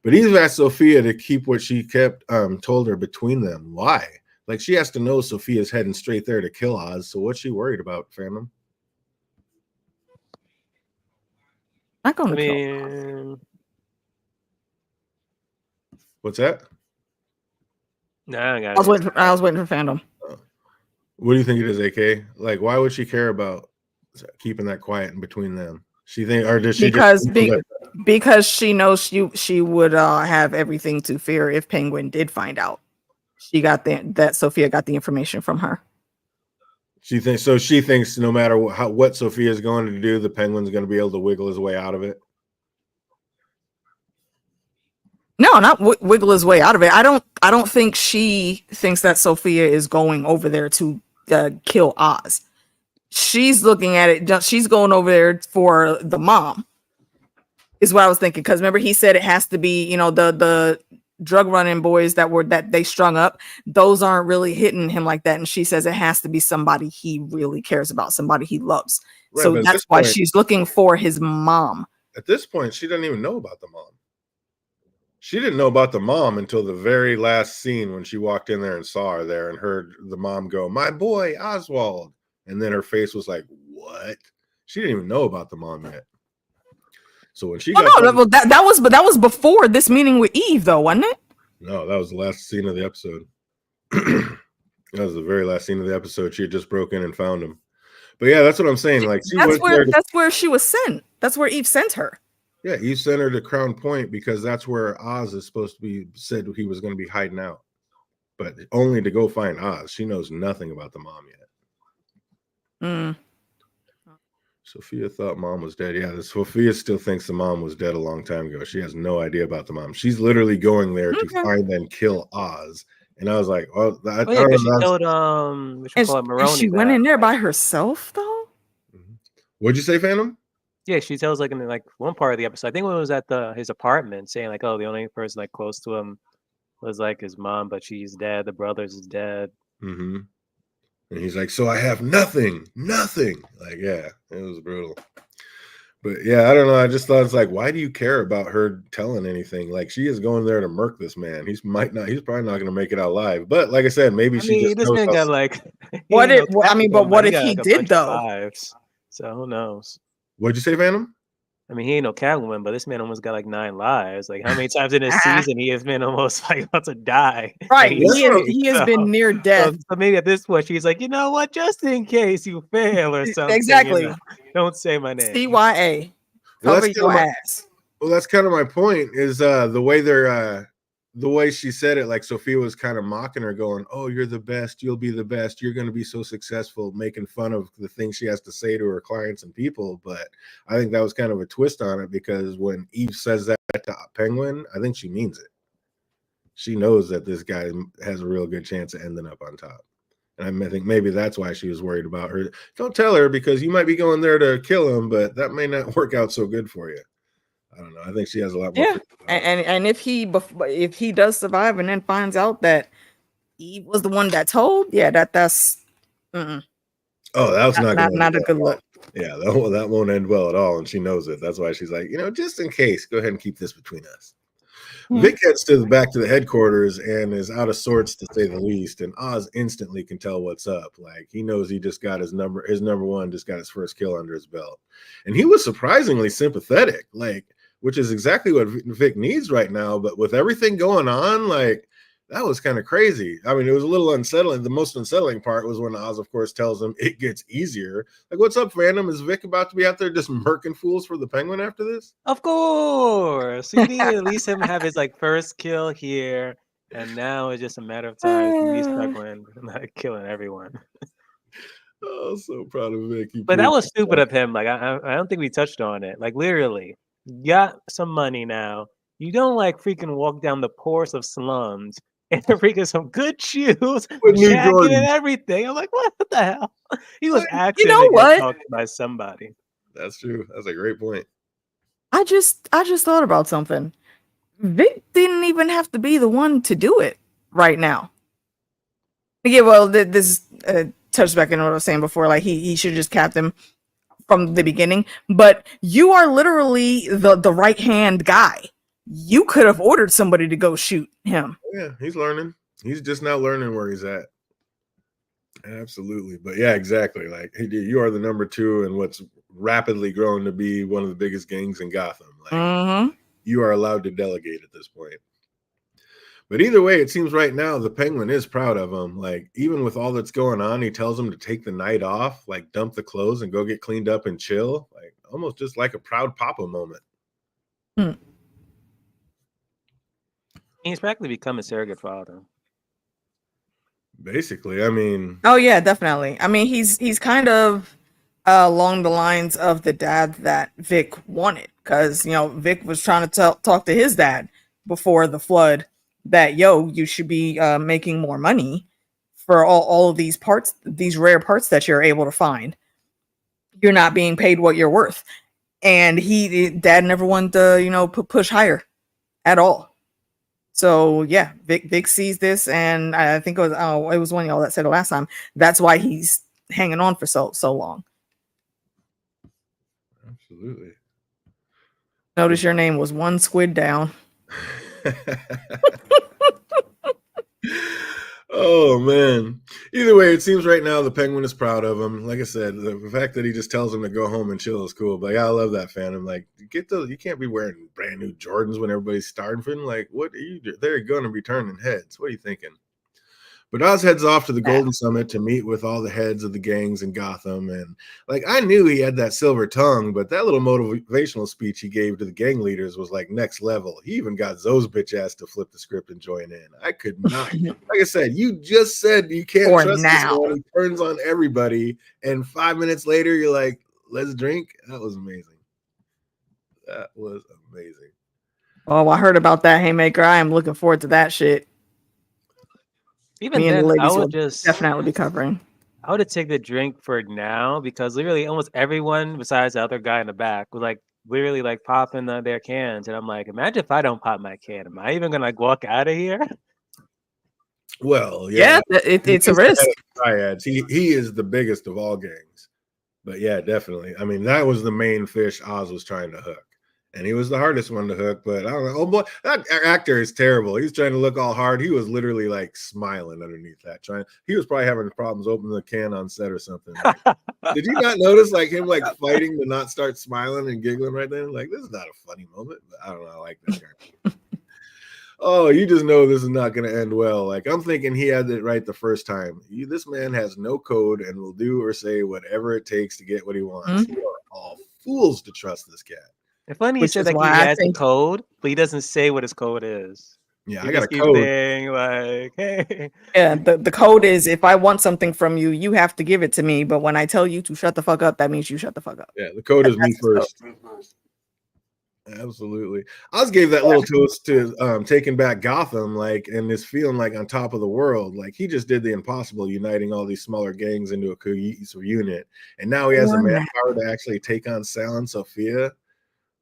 But he's asked Sophia to keep what she kept told her between them. Why? Like, she has to know Sophia's heading straight there to kill Oz. So what's she worried about, fandom? Not gonna kill Oz. What's that? No, I was waiting for fandom. What do you think it is, AK? Like, why would she care about keeping that quiet in between them? She think, or does she because she knows she would have everything to fear if Penguin did find out. She got that Sophia got the information from her. She thinks no matter what Sophia is going to do, the Penguin's going to be able to wiggle his way out of it. No, not wiggle his way out of it. I don't think she thinks that Sophia is going over there to kill Oz. She's looking at it. She's going over there for the mom. Is what I was thinking. Because remember, he said it has to be, the drug running boys that they strung up. Those aren't really hitting him like that. And she says it has to be somebody he really cares about, somebody he loves. Right, so that's why she's looking for his mom. At this point, she doesn't even know about the mom. She didn't know about the mom until the very last scene when she walked in there and saw her there and heard the mom go, "My boy, Oswald." And then her face was like, what? She didn't even know about the mom yet. So when she that was before this meeting with Eve, though, wasn't it? No, that was the last scene of the episode. That was the very last scene of the episode. She had just broke in and found him. But yeah, that's what I'm saying. Like, that's where she was sent. That's where Eve sent her. Yeah, Eve sent her to Crown Point because that's where Oz is supposed to be. Said he was going to be hiding out, but only to go find Oz. She knows nothing about the mom yet. Sophia thought mom was dead. Yeah, Sophia still thinks the mom was dead a long time ago. She has no idea about the mom. She's literally going there to find and kill Oz. And I was like, "Oh, I don't know." She killed Maroni. She went in there by herself, though. What'd you say, Phantom? Yeah, she tells like in like one part of the episode. I think when it was at his apartment, saying like, "Oh, the only person like close to him was like his mom, but she's dead. The brothers is dead." Mm-hmm. And he's like, "So I have nothing. Like, yeah, it was brutal. But yeah, I don't know. I just thought it's like, why do you care about her telling anything? Like, she is going there to murk this man. He's probably not going to make it out alive. But like I said, maybe this man got like. What if he did though? Lives, so who knows? What'd you say, Phantom? I mean, he ain't no Catwoman, but this man almost got like 9 lives. Like, how many times in this season he has been almost like about to die? Right, he has been near death. So maybe at this point she's like, you know what? Just in case you fail or something. Exactly. Don't say my name. CYA. Cover your ass. Well, that's kind of my point. Is the way they're the way she said it, like Sophia was kind of mocking her, going, "Oh, you're the best. You'll be the best. You're going to be so successful," making fun of the things she has to say to her clients and people. But I think that was kind of a twist on it, because when Eve says that to Penguin, I think she means it. She knows that this guy has a real good chance of ending up on top. And I think maybe that's why she was worried about her. Don't tell her, because you might be going there to kill him, but that may not work out so good for you. I don't know. I think she has a lot more. Yeah, and if he does survive and then finds out that Eve was the one that told, yeah, that's oh, that's not a good look. Yeah, that won't end well at all, and she knows it. That's why she's like, just in case, go ahead and keep this between us. Vic heads back to the headquarters and is out of sorts, to say the least. And Oz instantly can tell what's up. Like, he knows he just got his number one, just got his first kill under his belt. And he was surprisingly sympathetic, like, which is exactly what Vic needs right now. But with everything going on, like, that was kind of crazy. I mean, it was a little unsettling. The most unsettling part was when Oz, of course, tells him it gets easier. Like, what's up, fandom? Is Vic about to be out there just murking fools for the Penguin after this? Of course. You need to at least him have his first kill here, and now it's just a matter of time. He's struggling, not killing everyone. Oh, so proud of Vic. But that was stupid of him. Like, I don't think we touched on it. Like, literally, you got some money now. You don't freaking walk down the poorest of slums and freaking some good shoes, jacket, and everything. I'm like, what the hell? He was acting to get talked by somebody. That's true. That's a great point. I just thought about something. Vic didn't even have to be the one to do it right now. Yeah, well, this touches back on what I was saying before. Like, he should just capped him from the beginning. But you are literally the right hand guy. You could have ordered somebody to go shoot him. Yeah, he's learning. He's just now learning where he's at. Absolutely. But yeah, exactly. Like, hey, dude, you are the number 2 in what's rapidly growing to be one of the biggest gangs in Gotham. Like, you are allowed to delegate at this point. But either way, it seems right now the Penguin is proud of him. Like, even with all that's going on, he tells him to take the night off, like dump the clothes and go get cleaned up and chill. Like, almost just like a proud papa moment. He's practically become a surrogate father. Basically, I mean. Oh yeah, definitely. I mean, he's kind of along the lines of the dad that Vic wanted, because Vic was trying to talk to his dad before the flood that you should be making more money for all of these parts, these rare parts that you're able to find. You're not being paid what you're worth, and dad never wanted to push higher at all. So yeah, Vic sees this, and I think it was one of y'all that said it last time. That's why he's hanging on for so long. Absolutely. Notice your name was one squid down. Oh man. Either way, it seems right now the Penguin is proud of him. Like I said, the fact that he just tells him to go home and chill is cool. But yeah, I love that fandom. Like, you can't be wearing brand new Jordans when everybody's starving. Like, what are you doing? They're gonna be turning heads. What are you thinking? But Oz heads off to the Golden Summit to meet with all the heads of the gangs in Gotham. And like, I knew he had that silver tongue, but that little motivational speech he gave to the gang leaders was like next level. He even got Zoe's bitch ass to flip the script and join in. I could not. Like I said, you just said you can't trust this one. He turns on everybody. And 5 minutes later, you're like, let's drink. That was amazing. That was amazing. Oh, I heard about that haymaker. I am looking forward to that shit. Even then, I would just definitely be covering. I would have taken the drink for now, because literally almost everyone besides the other guy in the back was literally popping their cans, and I'm like, imagine if I don't pop my can. Am I even gonna walk out of here? Well, yeah, it's a risk. Triads. He is the biggest of all gangs, but yeah, definitely. I mean, that was the main fish Oz was trying to hook. And he was the hardest one to hook, but I don't know. Oh boy, that actor is terrible. He's trying to look all hard. He was literally smiling underneath that. He was probably having problems opening the can on set or something. Did you not notice him fighting to not start smiling and giggling right then? Like, this is not a funny moment, but I don't know. I like that guy. Oh, you just know this is not going to end well. Like, I'm thinking he had it right the first time. This man has no code and will do or say whatever it takes to get what he wants. You are all fools to trust this cat. It's funny he said he has the code, but he doesn't say what his code is. Yeah, He I got a just keeps code. saying like, "Hey." Yeah, the code is if I want something from you, you have to give it to me. But when I tell you to shut the fuck up, that means you shut the fuck up. Yeah, the code is me That's his code. first. Absolutely. Oz gave that little toast to taking back Gotham, like, and this feeling like on top of the world. Like he just did the impossible, uniting all these smaller gangs into a cohesive unit. And now he has the manpower to actually take on Sal and Sophia.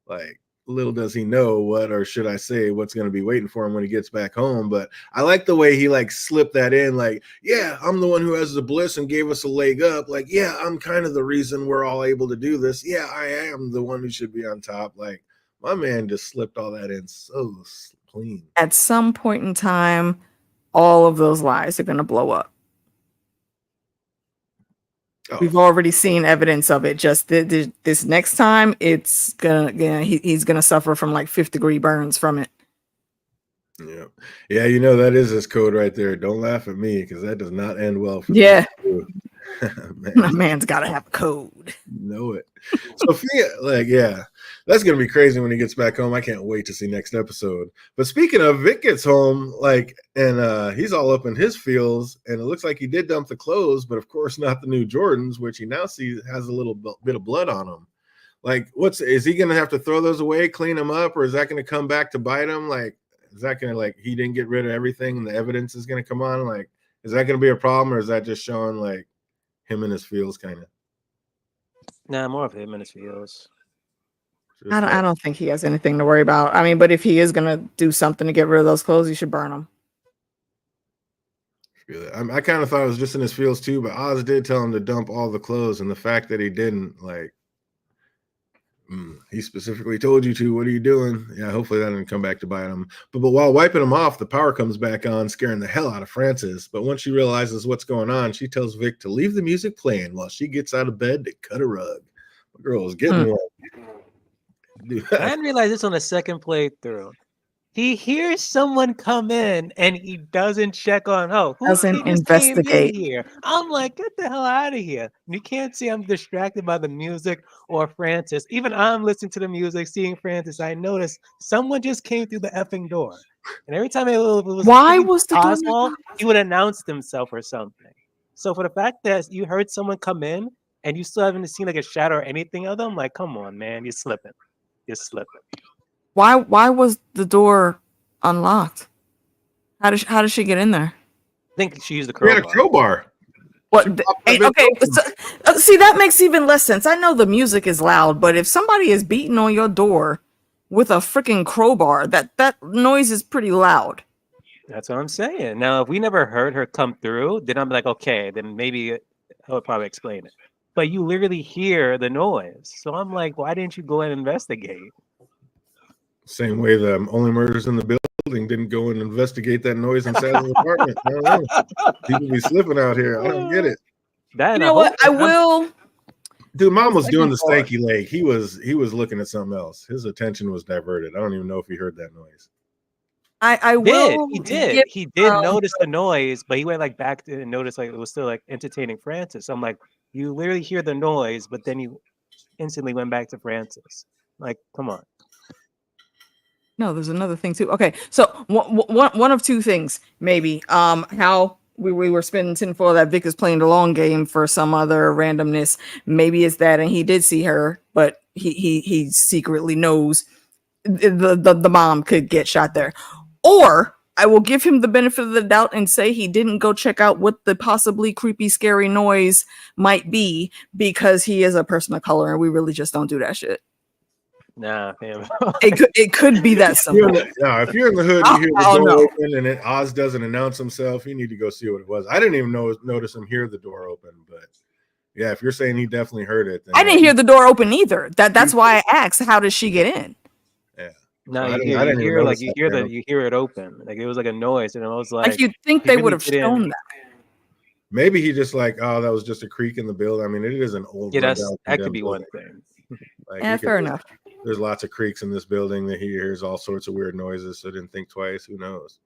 Like, little does he know what, or should I say, what's going to be waiting for him when he gets back home. But I like the way he like slipped that in. Like, yeah, I'm the one who has the bliss and gave us a leg up. Like, yeah, I'm kind of the reason we're all able to do this. Yeah, I am the one who should be on top. Like, my man just slipped all that in so clean. At some point in time, all of those lies are going to blow up. We've already seen evidence of it. Just this next time, it's gonna he's gonna suffer from like 5th-degree burns from it. Yeah, yeah, you know that is his code right there. Don't laugh at me because that does not end well for Yeah. Man. Man's got to have a code. Know it. Sophia, like, yeah, that's gonna be crazy when he gets back home. I can't wait to see next episode. But speaking of, Vic gets home, like, and he's all up in his feels, and it looks like he did dump the clothes, but of course not the new Jordans, which he now sees has a little bit of blood on them. Like, is he gonna have to throw those away, clean them up, or is that gonna come back to bite him? Like, is that gonna, like, he didn't get rid of everything and the evidence is gonna come on? Like, is that gonna be a problem, or is that just showing like him in his feels kind of? Nah, more of him in his feels. I don't think he has anything to worry about. I mean, but if he is gonna do something to get rid of those clothes, he should burn them. I kind of thought it was just in his feels too, but Oz did tell him to dump all the clothes, and the fact that he didn't, like, he specifically told you to. What are you doing? Yeah, hopefully that didn't come back to bite him. But while wiping him off, the power comes back on, scaring the hell out of Frances. But once she realizes what's going on, she tells Vic to leave the music playing while she gets out of bed to cut a rug. The girl is getting one. I didn't realize this on the second playthrough. He hears someone come in and he doesn't check on who Doesn't just came investigate. in here. I'm like, get the hell out of here. You can't see I'm distracted by the music or Francis. Even I'm listening to the music, seeing Francis. I noticed someone just came through the effing door. And every time it was Why was the door Oswald, he would announce himself or something. So for the fact that you heard someone come in and you still haven't seen like a shadow or anything of them, like, come on, man, you're slipping. You're slipping. Why was the door unlocked? How did she get in there? I think she used the We had a crowbar. What? Okay, so, see, that makes even less sense. I know the music is loud, but if somebody is beating on your door with a freaking crowbar, that noise is pretty loud. That's what I'm saying. Now, if we never heard her come through, then I'm like, okay, then maybe I would probably explain it. But you literally hear the noise. So I'm like, why didn't you go and investigate? Same way the only murders in the building didn't go and investigate that noise inside the apartment. I don't know. People be slipping out here. I don't get it. You know what? I will. Dude, Mom was doing the stanky leg. He was looking at something else. His attention was diverted. I don't even know if he heard that noise. I will. He did notice the noise, but he went like back to and noticed like it was still like entertaining Francis. So I'm like, you literally hear the noise, but then you instantly went back to Francis. Like, come on. No, there's another thing too. Okay, so one of two things, maybe. How we were spending tinfoil that Vic is playing the long game for some other randomness. Maybe it's that, and he did see her, but he secretly knows the mom could get shot there. Or I will give him the benefit of the doubt and say he didn't go check out what the possibly creepy, scary noise might be because he is a person of color, and we really just don't do that shit. Nah, fam. it could be that simple. If you're in the hood, you hear the door open and Oz doesn't announce himself, you need to go see what it was. I didn't even notice him hear the door open, but yeah, if you're saying he definitely heard it, then I didn't hear the door open either. That's why I asked, how does she get in? Yeah. No, you hear it open. Like it was like a noise, and I was like you'd think they would have shown that. Maybe he just like, oh, that was just a creak in the building. I mean, it is an old. Yeah, that could be one thing. Like, fair enough. There's lots of creaks in this building that he hears all sorts of weird noises, so didn't think twice. Who knows?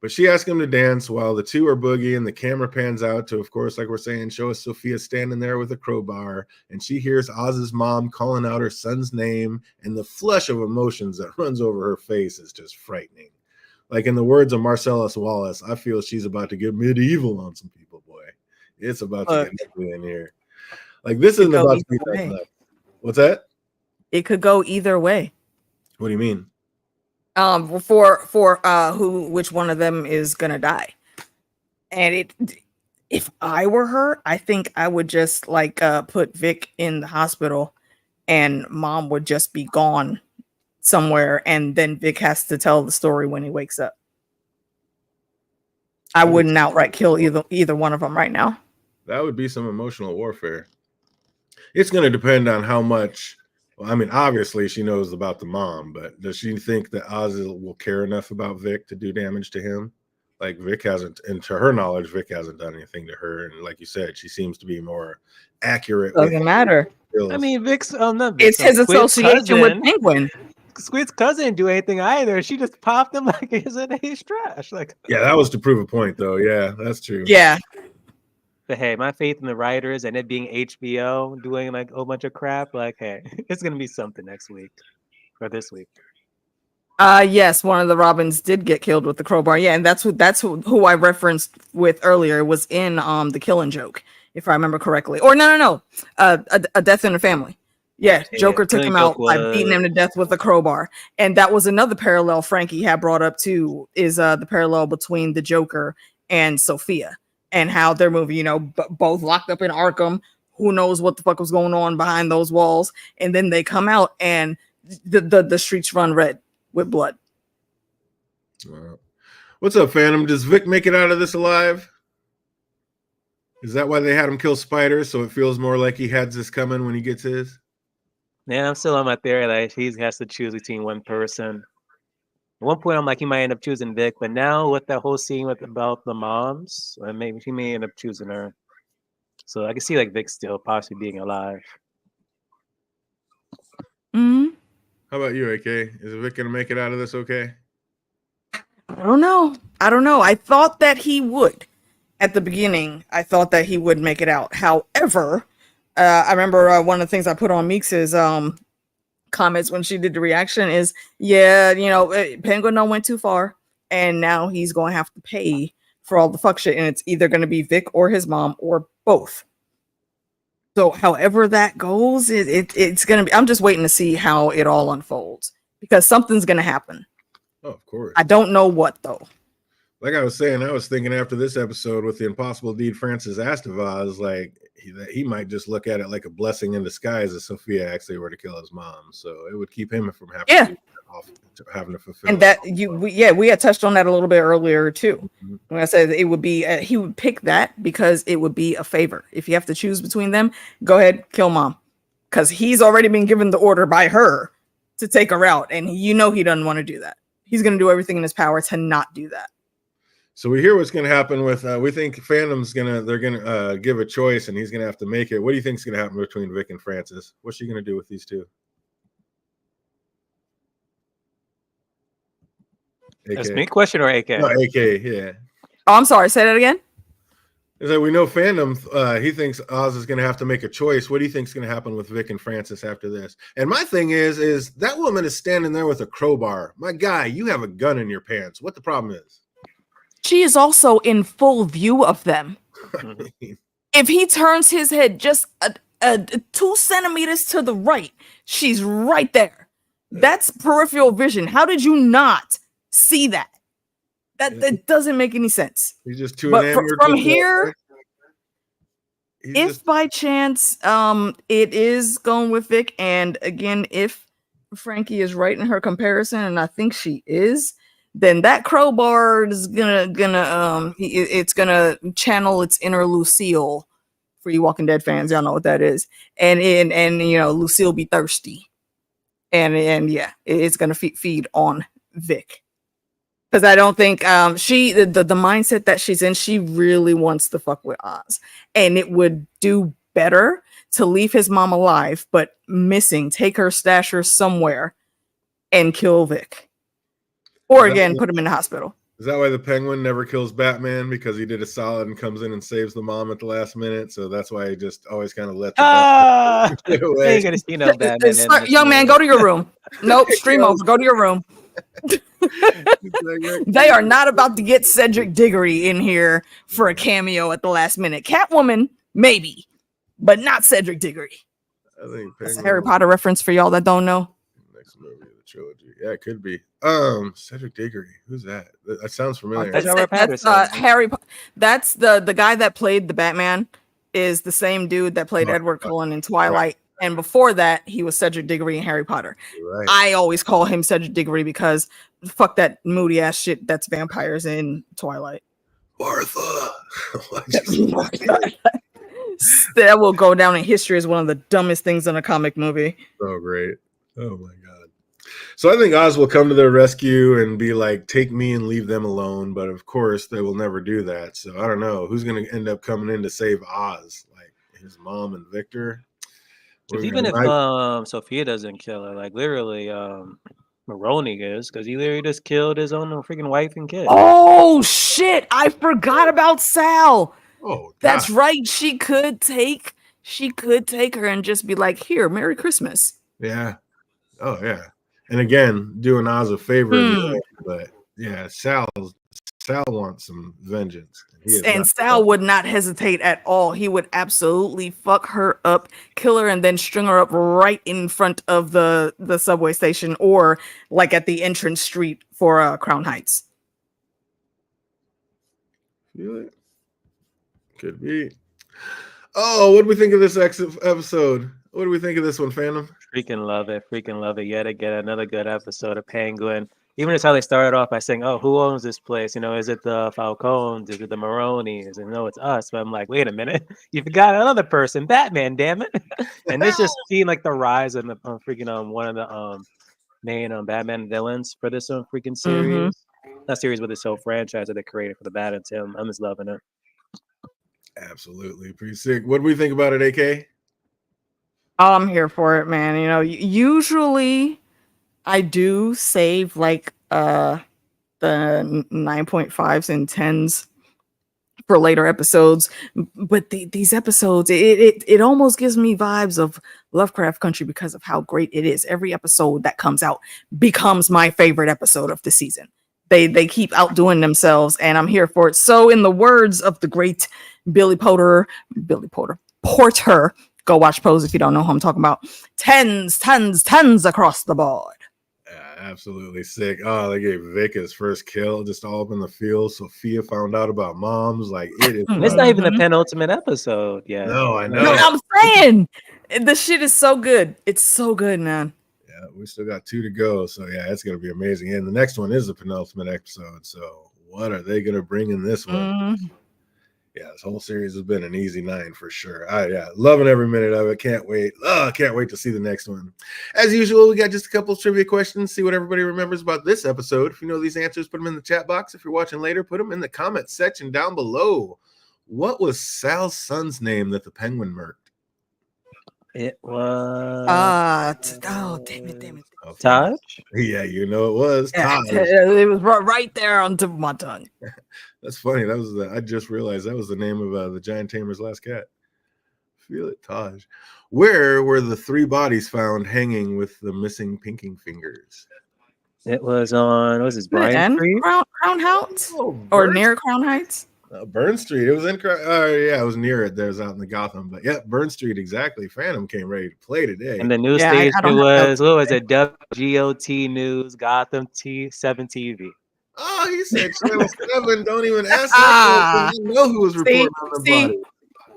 But she asked him to dance while the two are boogieing. The camera pans out to, of course, like we're saying, show us Sophia standing there with a crowbar, and she hears Oz's mom calling out her son's name, and the flush of emotions that runs over her face is just frightening. Like in the words of Marcellus Wallace, I feel she's about to get medieval on some people, boy. It's about to get ugly in here. Like this isn't about to be that nuts. What's that? It could go either way. What do you mean? For which one of them is gonna die? And if I were her, I think I would just like put Vic in the hospital, and mom would just be gone somewhere, and then Vic has to tell the story when he wakes up. I wouldn't outright kill either one of them right now. That would be some emotional warfare. It's going to depend on how much. Well, I mean, obviously she knows about the mom, but does she think that Oz will care enough about Vic to do damage to him? Like Vic hasn't, and to her knowledge, Vic hasn't done anything to her. And like you said, she seems to be more accurate. Doesn't matter. I mean, Vic's not Vic, it's his association with Penguin. Squid's cousin didn't do anything either. She just popped him like he's trash. Like, yeah, that was to prove a point, though. Yeah, that's true. Yeah. But hey, my faith in the writers and it being HBO doing like a whole bunch of crap, like, hey, it's gonna be something next week or this week. Yes, one of the Robins did get killed with the crowbar. Yeah, and that's who I referenced with earlier. It was in The Killing Joke, if I remember correctly. Or no. A Death in the Family. Yeah, Joker took him out by beating him to death with a crowbar. And that was another parallel Frankie had brought up too, is the parallel between the Joker and Sophia, and how they're moving, both locked up in Arkham. Who knows what the fuck was going on behind those walls? And then they come out and the streets run red with blood. What's up, Phantom? Does Vic make it out of this alive? Is that why they had him kill Spider, so it feels more like he had this coming when he gets his? Yeah, I'm still on my theory that he has to choose between one person. At one point, I'm like, he might end up choosing Vic, but now with that whole scene about the moms, maybe he may end up choosing her. So I can see like Vic still possibly being alive. Mm-hmm. How about you, AK? Is Vic gonna make it out of this okay? I don't know. I thought that he would. At the beginning, I thought that he would make it out. However, I remember one of the things I put on Meeks' comments when she did the reaction is, Penguin done went too far, and now he's going to have to pay for all the fuck shit, and it's either going to be Vic or his mom or both. So however that goes, it's going to be, I'm just waiting to see how it all unfolds, because something's going to happen. Oh, of course. I don't know what, though. Like I was saying, I was thinking after this episode with the impossible deed Francis asked of Oz, like he might just look at it like a blessing in disguise if Sophia actually were to kill his mom. So it would keep him from having to fulfill. And that we had touched on that a little bit earlier too. Mm-hmm. When I said it would be, he would pick that because it would be a favor. If you have to choose between them, go ahead, kill mom, because he's already been given the order by her to take her out, and he doesn't want to do that. He's going to do everything in his power to not do that. So we hear what's going to happen with. We think Phantom's they're gonna give a choice, and he's gonna have to make it. What do you think is going to happen between Vic and Francis? What's she going to do with these two? That's me question or AK? No, AK, yeah. Oh, I'm sorry. Say that again. Is that we know Phantom? He thinks Oz is going to have to make a choice. What do you think is going to happen with Vic and Francis after this? And my thing is that woman is standing there with a crowbar. My guy, you have a gun in your pants. What the problem is? She is also in full view of them. If he turns his head just 2 centimeters to the right, she's right there. That's peripheral vision. How did you not see that? That doesn't make any sense. He's just too enamored from here. By chance it is going with Vic, and again, if Frankie is right in her comparison, and I think she is, then that crowbar is it's gonna channel its inner Lucille. For you Walking Dead fans, y'all know what that is. And Lucille be thirsty, and yeah, it's gonna feed on Vic, because I don't think the mindset that she's in, she really wants to fuck with Oz, and it would do better to leave his mom alive but missing, take her, stash her somewhere, and kill Vic. Or again, put him in the hospital. Is that why the Penguin never kills Batman? Because he did a solid and comes in and saves the mom at the last minute. So that's why he just always kind of let the get away. Batman young man, go to your room. Nope, stream over. Go to your room. They are not about to get Cedric Diggory in here for a cameo at the last minute. Catwoman, maybe, but not Cedric Diggory. I think That's a Harry Potter reference for y'all that don't know. Next movie of the trilogy. Yeah, it could be. Cedric Diggory. Who's that? That sounds familiar. That's Harry. That's the guy that played the Batman. Is the same dude that played Edward Cullen in Twilight. Right. And before that, he was Cedric Diggory in Harry Potter. Right. I always call him Cedric Diggory because fuck that moody ass shit that's vampires in Twilight. Martha. That will go down in history as one of the dumbest things in a comic movie. Oh, great. Oh, my God. So I think Oz will come to their rescue and be like, take me and leave them alone. But of course, they will never do that. So I don't know. Who's going to end up coming in to save Oz? Like his mom and Victor? Even if Sophia doesn't kill her, like literally Maroni is, because he literally just killed his own freaking wife and kid. Oh, shit. I forgot about Sal. Oh, God. That's right. She could take her and just be like, here, Merry Christmas. Yeah. Oh, yeah. And again, doing Oz a favor, but yeah, Sal wants some vengeance. And Sal would not hesitate at all. He would absolutely fuck her up, kill her, and then string her up right in front of the subway station or like at the entrance street for Crown Heights. Feel it? Could be. Oh, what do we think of this episode? What do we think of this one, Phantom? Freaking love it. Freaking love it. Yet again, another good episode of Penguin. Even as how they started off by saying, oh, who owns this place? You know, is it the Falcones? Is it the Maronis? And no, it's us. But I'm like, wait a minute. You forgot another person, Batman, damn it. And this just seemed like the rise of freaking one of the main Batman villains for this freaking series. Not series, but this whole franchise that they created for the Bat and Tim. I'm just loving it. Absolutely. Pretty sick. What do we think about it, AK? Oh, I'm here for it, man. You know, usually I do save like the 9.5s and 10s for later episodes, but these episodes, it almost gives me vibes of Lovecraft Country because of how great it is. Every episode that comes out becomes my favorite episode of the season. They keep outdoing themselves, and I'm here for it. So, in the words of the great Billy Porter, go watch Pose if you don't know who I'm talking about. 10s across the board. Absolutely sick. Oh, they gave Vic his first kill just all up in the field. Sophia found out about moms. Like it is. It's not even the penultimate episode yet. No, I know. No, I'm saying the shit is so good. It's so good, man. Yeah, we still got 2 to go. So yeah, it's gonna be amazing. And the next one is the penultimate episode. So what are they gonna bring in this one? Yeah, this whole series has been an easy 9 for sure. Loving every minute of it. Can't wait. Can't wait to see the next one. As usual, we got just a couple of trivia questions. See what everybody remembers about this episode. If you know these answers, put them in the chat box. If you're watching later, put them in the comment section down below. What was Sal's son's name that the Penguin murked? It was damn it. Taj? Yeah, you know it was Taj. It was right there on tip of my tongue. That's funny. That was I just realized that was the name of the Giant Tamer's last cat. Feel it, Taj. Where were the 3 bodies found hanging with the missing pinking fingers? It was on, what was this, Bryan Street? Crown Heights? Or near Crown Heights? Burn Street. It was in it was near it. There was out in the Gotham. But yeah, Burn Street, exactly. Phantom came ready to play today. And the news station was, what was it? WGOT News, Gotham 7 TV. Oh, he said Channel 7. Don't even ask that. You know who was reporting on the body.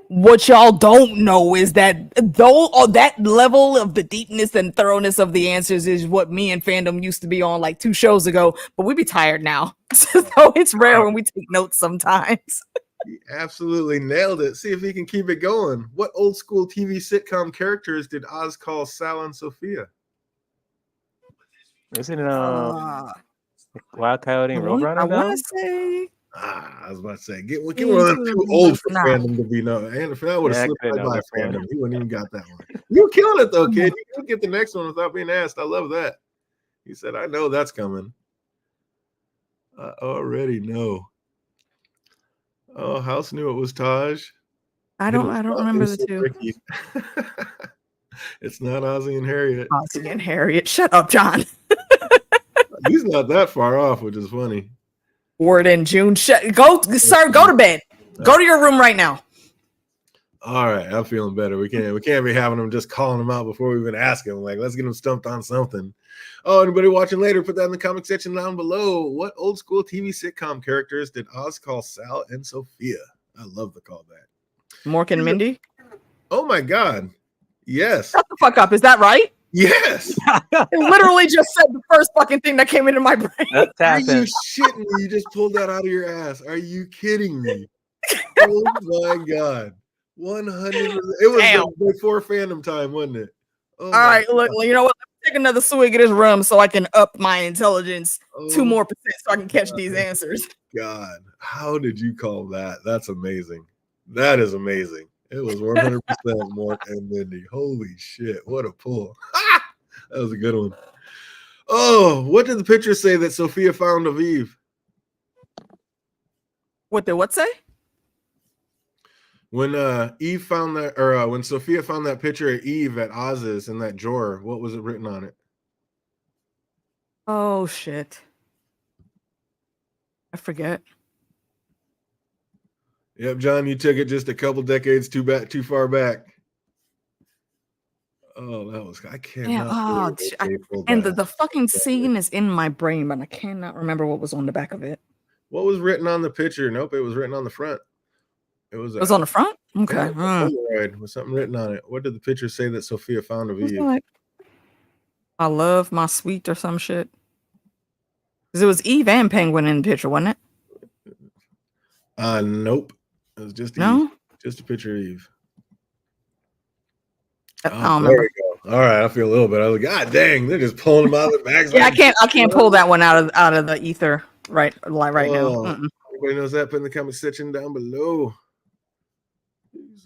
What y'all don't know is that that level of the deepness and thoroughness of the answers is what me and Fandom used to be on like 2 shows ago, but we be tired now. So it's rare when we take notes sometimes. He absolutely nailed it. See if he can keep it going. What old school TV sitcom characters did Oz call Sal and Sophia? Isn't it Wild Coyote and Roadrunner? I want to say. I was about to say, get one of them too old for Fandom to be known. And if that would have slipped right by Fandom, he wouldn't even got that one. You killing it though, kid. You can get the next one without being asked. I love that. He said, I know that's coming. I already know. Oh, House knew it was Taj. I don't remember the 2. It's not Ozzy and Harriet. Ozzy and Harriet. Shut up, John. He's not that far off, which is funny. Word in June. Go, sir. Go to bed. Go to your room right now. All right, I'm feeling better. We can't be having them just calling them out before we even ask them. Like, let's get them stumped on something. Oh, anybody watching later, put that in the comment section down below. What old school TV sitcom characters did Oz call Sal and Sophia? I love the callback. Mork and Mindy. Oh my God. Yes. Shut the fuck up. Is that right? Yes. I literally just said the first fucking thing that came into my brain. Are you shitting me? You just pulled that out of your ass. Are you kidding me? Oh my God. 100%. It was before fandom time, wasn't it? Oh, all right, look, you know what? Let me take another swig of this rum so I can up my intelligence 2% more so I can catch these answers. God, how did you call that? That's amazing. That is amazing. It was 100% Mork and Mindy. Holy shit, what a pull. That was a good one. Oh, what did the picture say that Sophia found of Eve? What did what say? When Eve found that, or when Sophia found that picture of Eve at Oz's in that drawer, what was it written on it? Oh shit. I forget. Yep, John, you took it just a couple decades too far back. Oh, that was I can't. Yeah, and the fucking scene is in my brain, but I cannot remember what was on the back of it. What was written on the picture? Nope, it was written on the front. It was on the front? Okay. Polaroid with something written on it. What did the picture say that Sophia found of Eve? Like, I love my sweet or some shit. Because it was Eve and Penguin in the picture, wasn't it? Nope. It was just no? Eve. Just a picture of Eve. I don't remember. There we go. All right, I feel a little bit. I was like, God dang, they're just pulling them out of the bags. Yeah, I can't pull that one out of the ether right now. Everybody knows that. Put in the comment section down below.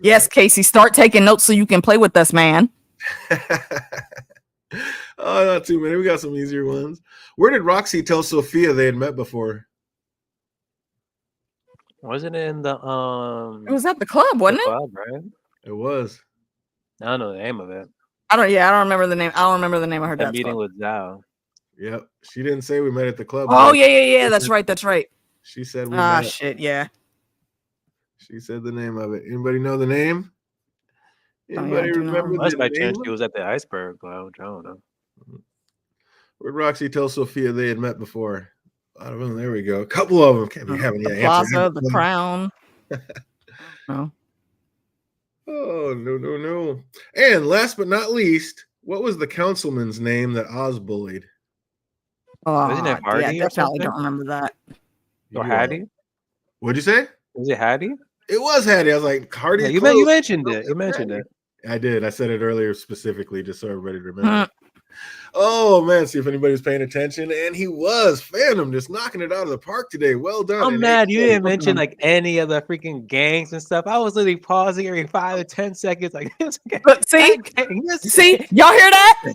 Yes, Casey, start taking notes so you can play with us, man. Oh, not too many. We got some easier ones. Where did Roxy tell Sophia they had met before? Wasn't it in the It was at the club, wasn't it? Club, right? It was. I don't know the name of it. I don't remember the name. I don't remember the name of her dad's meeting club. with Zhao. Yep. She didn't say we met at the club. Oh, yeah. That's right. She said we met. Shit, yeah. She said the name of it. Anybody know the name? Anybody remember the name? By chance she was at the Iceberg Lounge. I don't know. Where'd Roxy tell Sophia they had met before? I don't know. There we go. A couple of them. Can't be having the Plaza, the Crown. No. Oh, no. And last but not least, what was the councilman's name that Oz bullied? Wasn't it Hardy? Yeah, definitely don't remember that. Or Hattie? What'd you say? Was it Hattie? It was Hattie. I was like, Hardy. Yeah, you mentioned it. You mentioned it. I did. I said it earlier specifically just so everybody remembers. Oh man, see if anybody's paying attention. And he was. Phantom just knocking it out of the park today. Well done. I'm mad you didn't mention like any of the freaking gangs and stuff. I was literally pausing every 5 to 10 seconds. Like, but see, y'all hear that?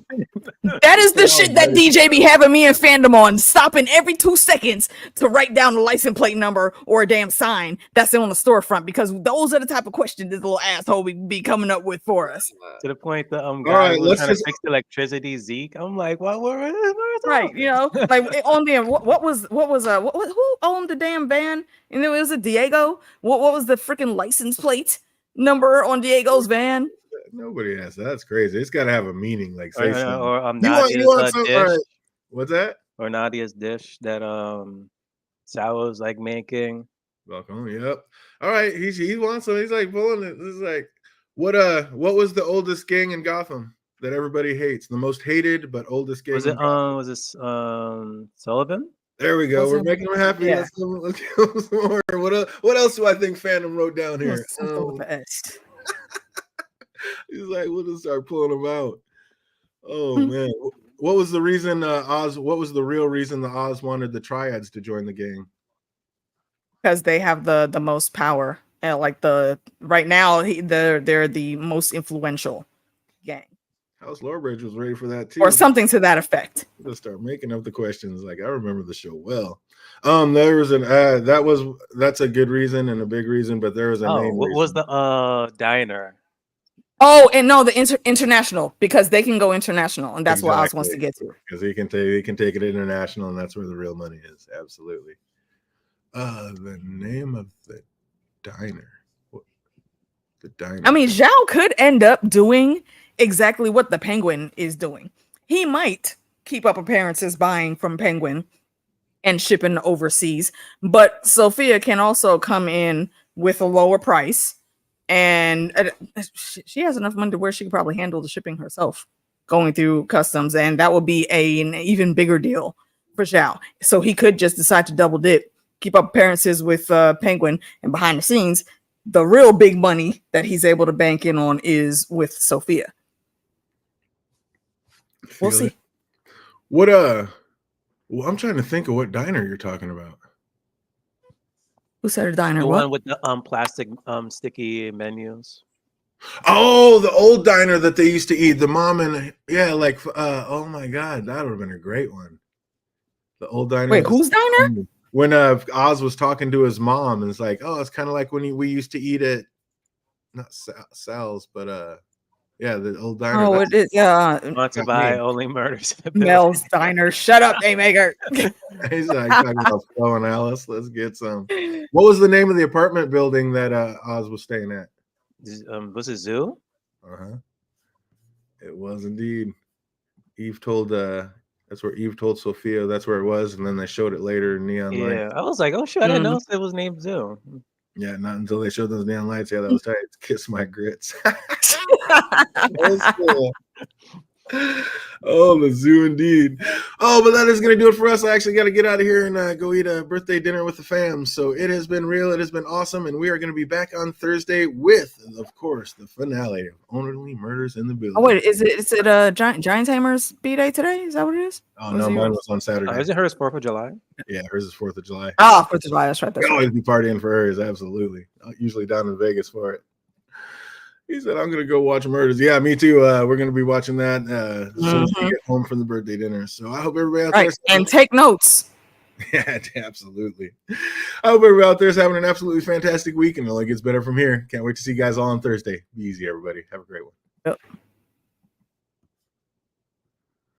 That is the shit that DJ be having me and Fandom on, stopping every 2 seconds to write down the license plate number or a damn sign that's on the storefront, because those are the type of questions this little asshole be coming up with for us. To the point that guy was trying to fix the electricity, Zeke. I'm like, what? Right, you know, like on there. What was who owned the damn van? And it was a Diego. What was the freaking license plate number on Diego's van? Nobody has that. That's crazy. It's got to have a meaning. Like say something. Or Nadia's dish. Right. What's that? Or Nadia's dish that Sal was like making. Welcome. Yep. All right. He wants some. He's like pulling it. This is like what was the oldest gang in Gotham that everybody hates? The most hated but oldest gang. Was this Sullivan? There we go. We're making him happy. Yeah. Let's give him some more. What else do I think Phantom wrote down here? He's like, we'll just start pulling them out. Oh man. What was the reason what was the real reason the Oz wanted the Triads to join the gang? Because they have the most power. Like right now they're the most influential gang. House Lawbridge was ready for that too. Or something to that effect. Let's start making up the questions. Like I remember the show well. There was an that's a good reason and a big reason, but there was a name. What was the diner? Oh, and no, the international, because they can go international, and that's what Oz wants to get to. Because he can take it international, and that's where the real money is. Absolutely. The name of the diner. The diner. I mean, Zhao could end up doing exactly what the Penguin is doing. He might keep up appearances buying from Penguin and shipping overseas, but Sophia can also come in with a lower price, and she has enough money to where she could probably handle the shipping herself, going through customs, and that would be an even bigger deal for Zhao. So he could just decide to double dip, keep up appearances with Penguin, and behind the scenes, the real big money that he's able to bank in on is with Sophia. We'll see. What well, I'm trying to think of what diner you're talking about. Who said a diner? The what? one with the plastic sticky menus. Oh, the old diner that they used to eat. The mom and like oh my god, that would have been a great one. The old diner. Wait, whose diner? When Oz was talking to his mom, and it's like, oh, it's kind of like when we used to eat at not Sal's, but yeah, the old diner. Oh, it is. Yeah, Want to buy only murders. Mel's Diner. Shut up, Daymaker. He's like talking about Flo and Alice. Let's get some. What was the name of the apartment building that Oz was staying at? Was it Zoo? It was indeed. Eve told that's where Eve told Sophia that's where it was, and then they showed it later in neon lights. Yeah, I was like, oh shit, I didn't know it was named Zoo. Yeah, not until they showed those neon lights. Yeah, that was tight. Kiss my grits. Cool. Oh, the zoo indeed. Oh, but that is going to do it for us. I actually got to get out of here and go eat a birthday dinner with the fam. So it has been real. It has been awesome. And we are going to be back on Thursday with, of course, the finale of Only Murders in the Building. Oh, wait, is it Giant Tamer's B-Day today? Is that what it is? Oh, no, mine was on Saturday. Isn't hers 4th of July? Yeah, hers is 4th of July. Oh, 4th of July. That's right. We always be partying for hers. Absolutely. Usually down in Vegas for it. He said, I'm going to go watch Murders. Yeah, me too. We're going to be watching that as soon as we get home from the birthday dinner. So I hope everybody out there. And take notes. Yeah, absolutely. I hope everybody out there is having an absolutely fantastic week, and it only gets better from here. Can't wait to see you guys all on Thursday. Be easy, everybody. Have a great one. Yep.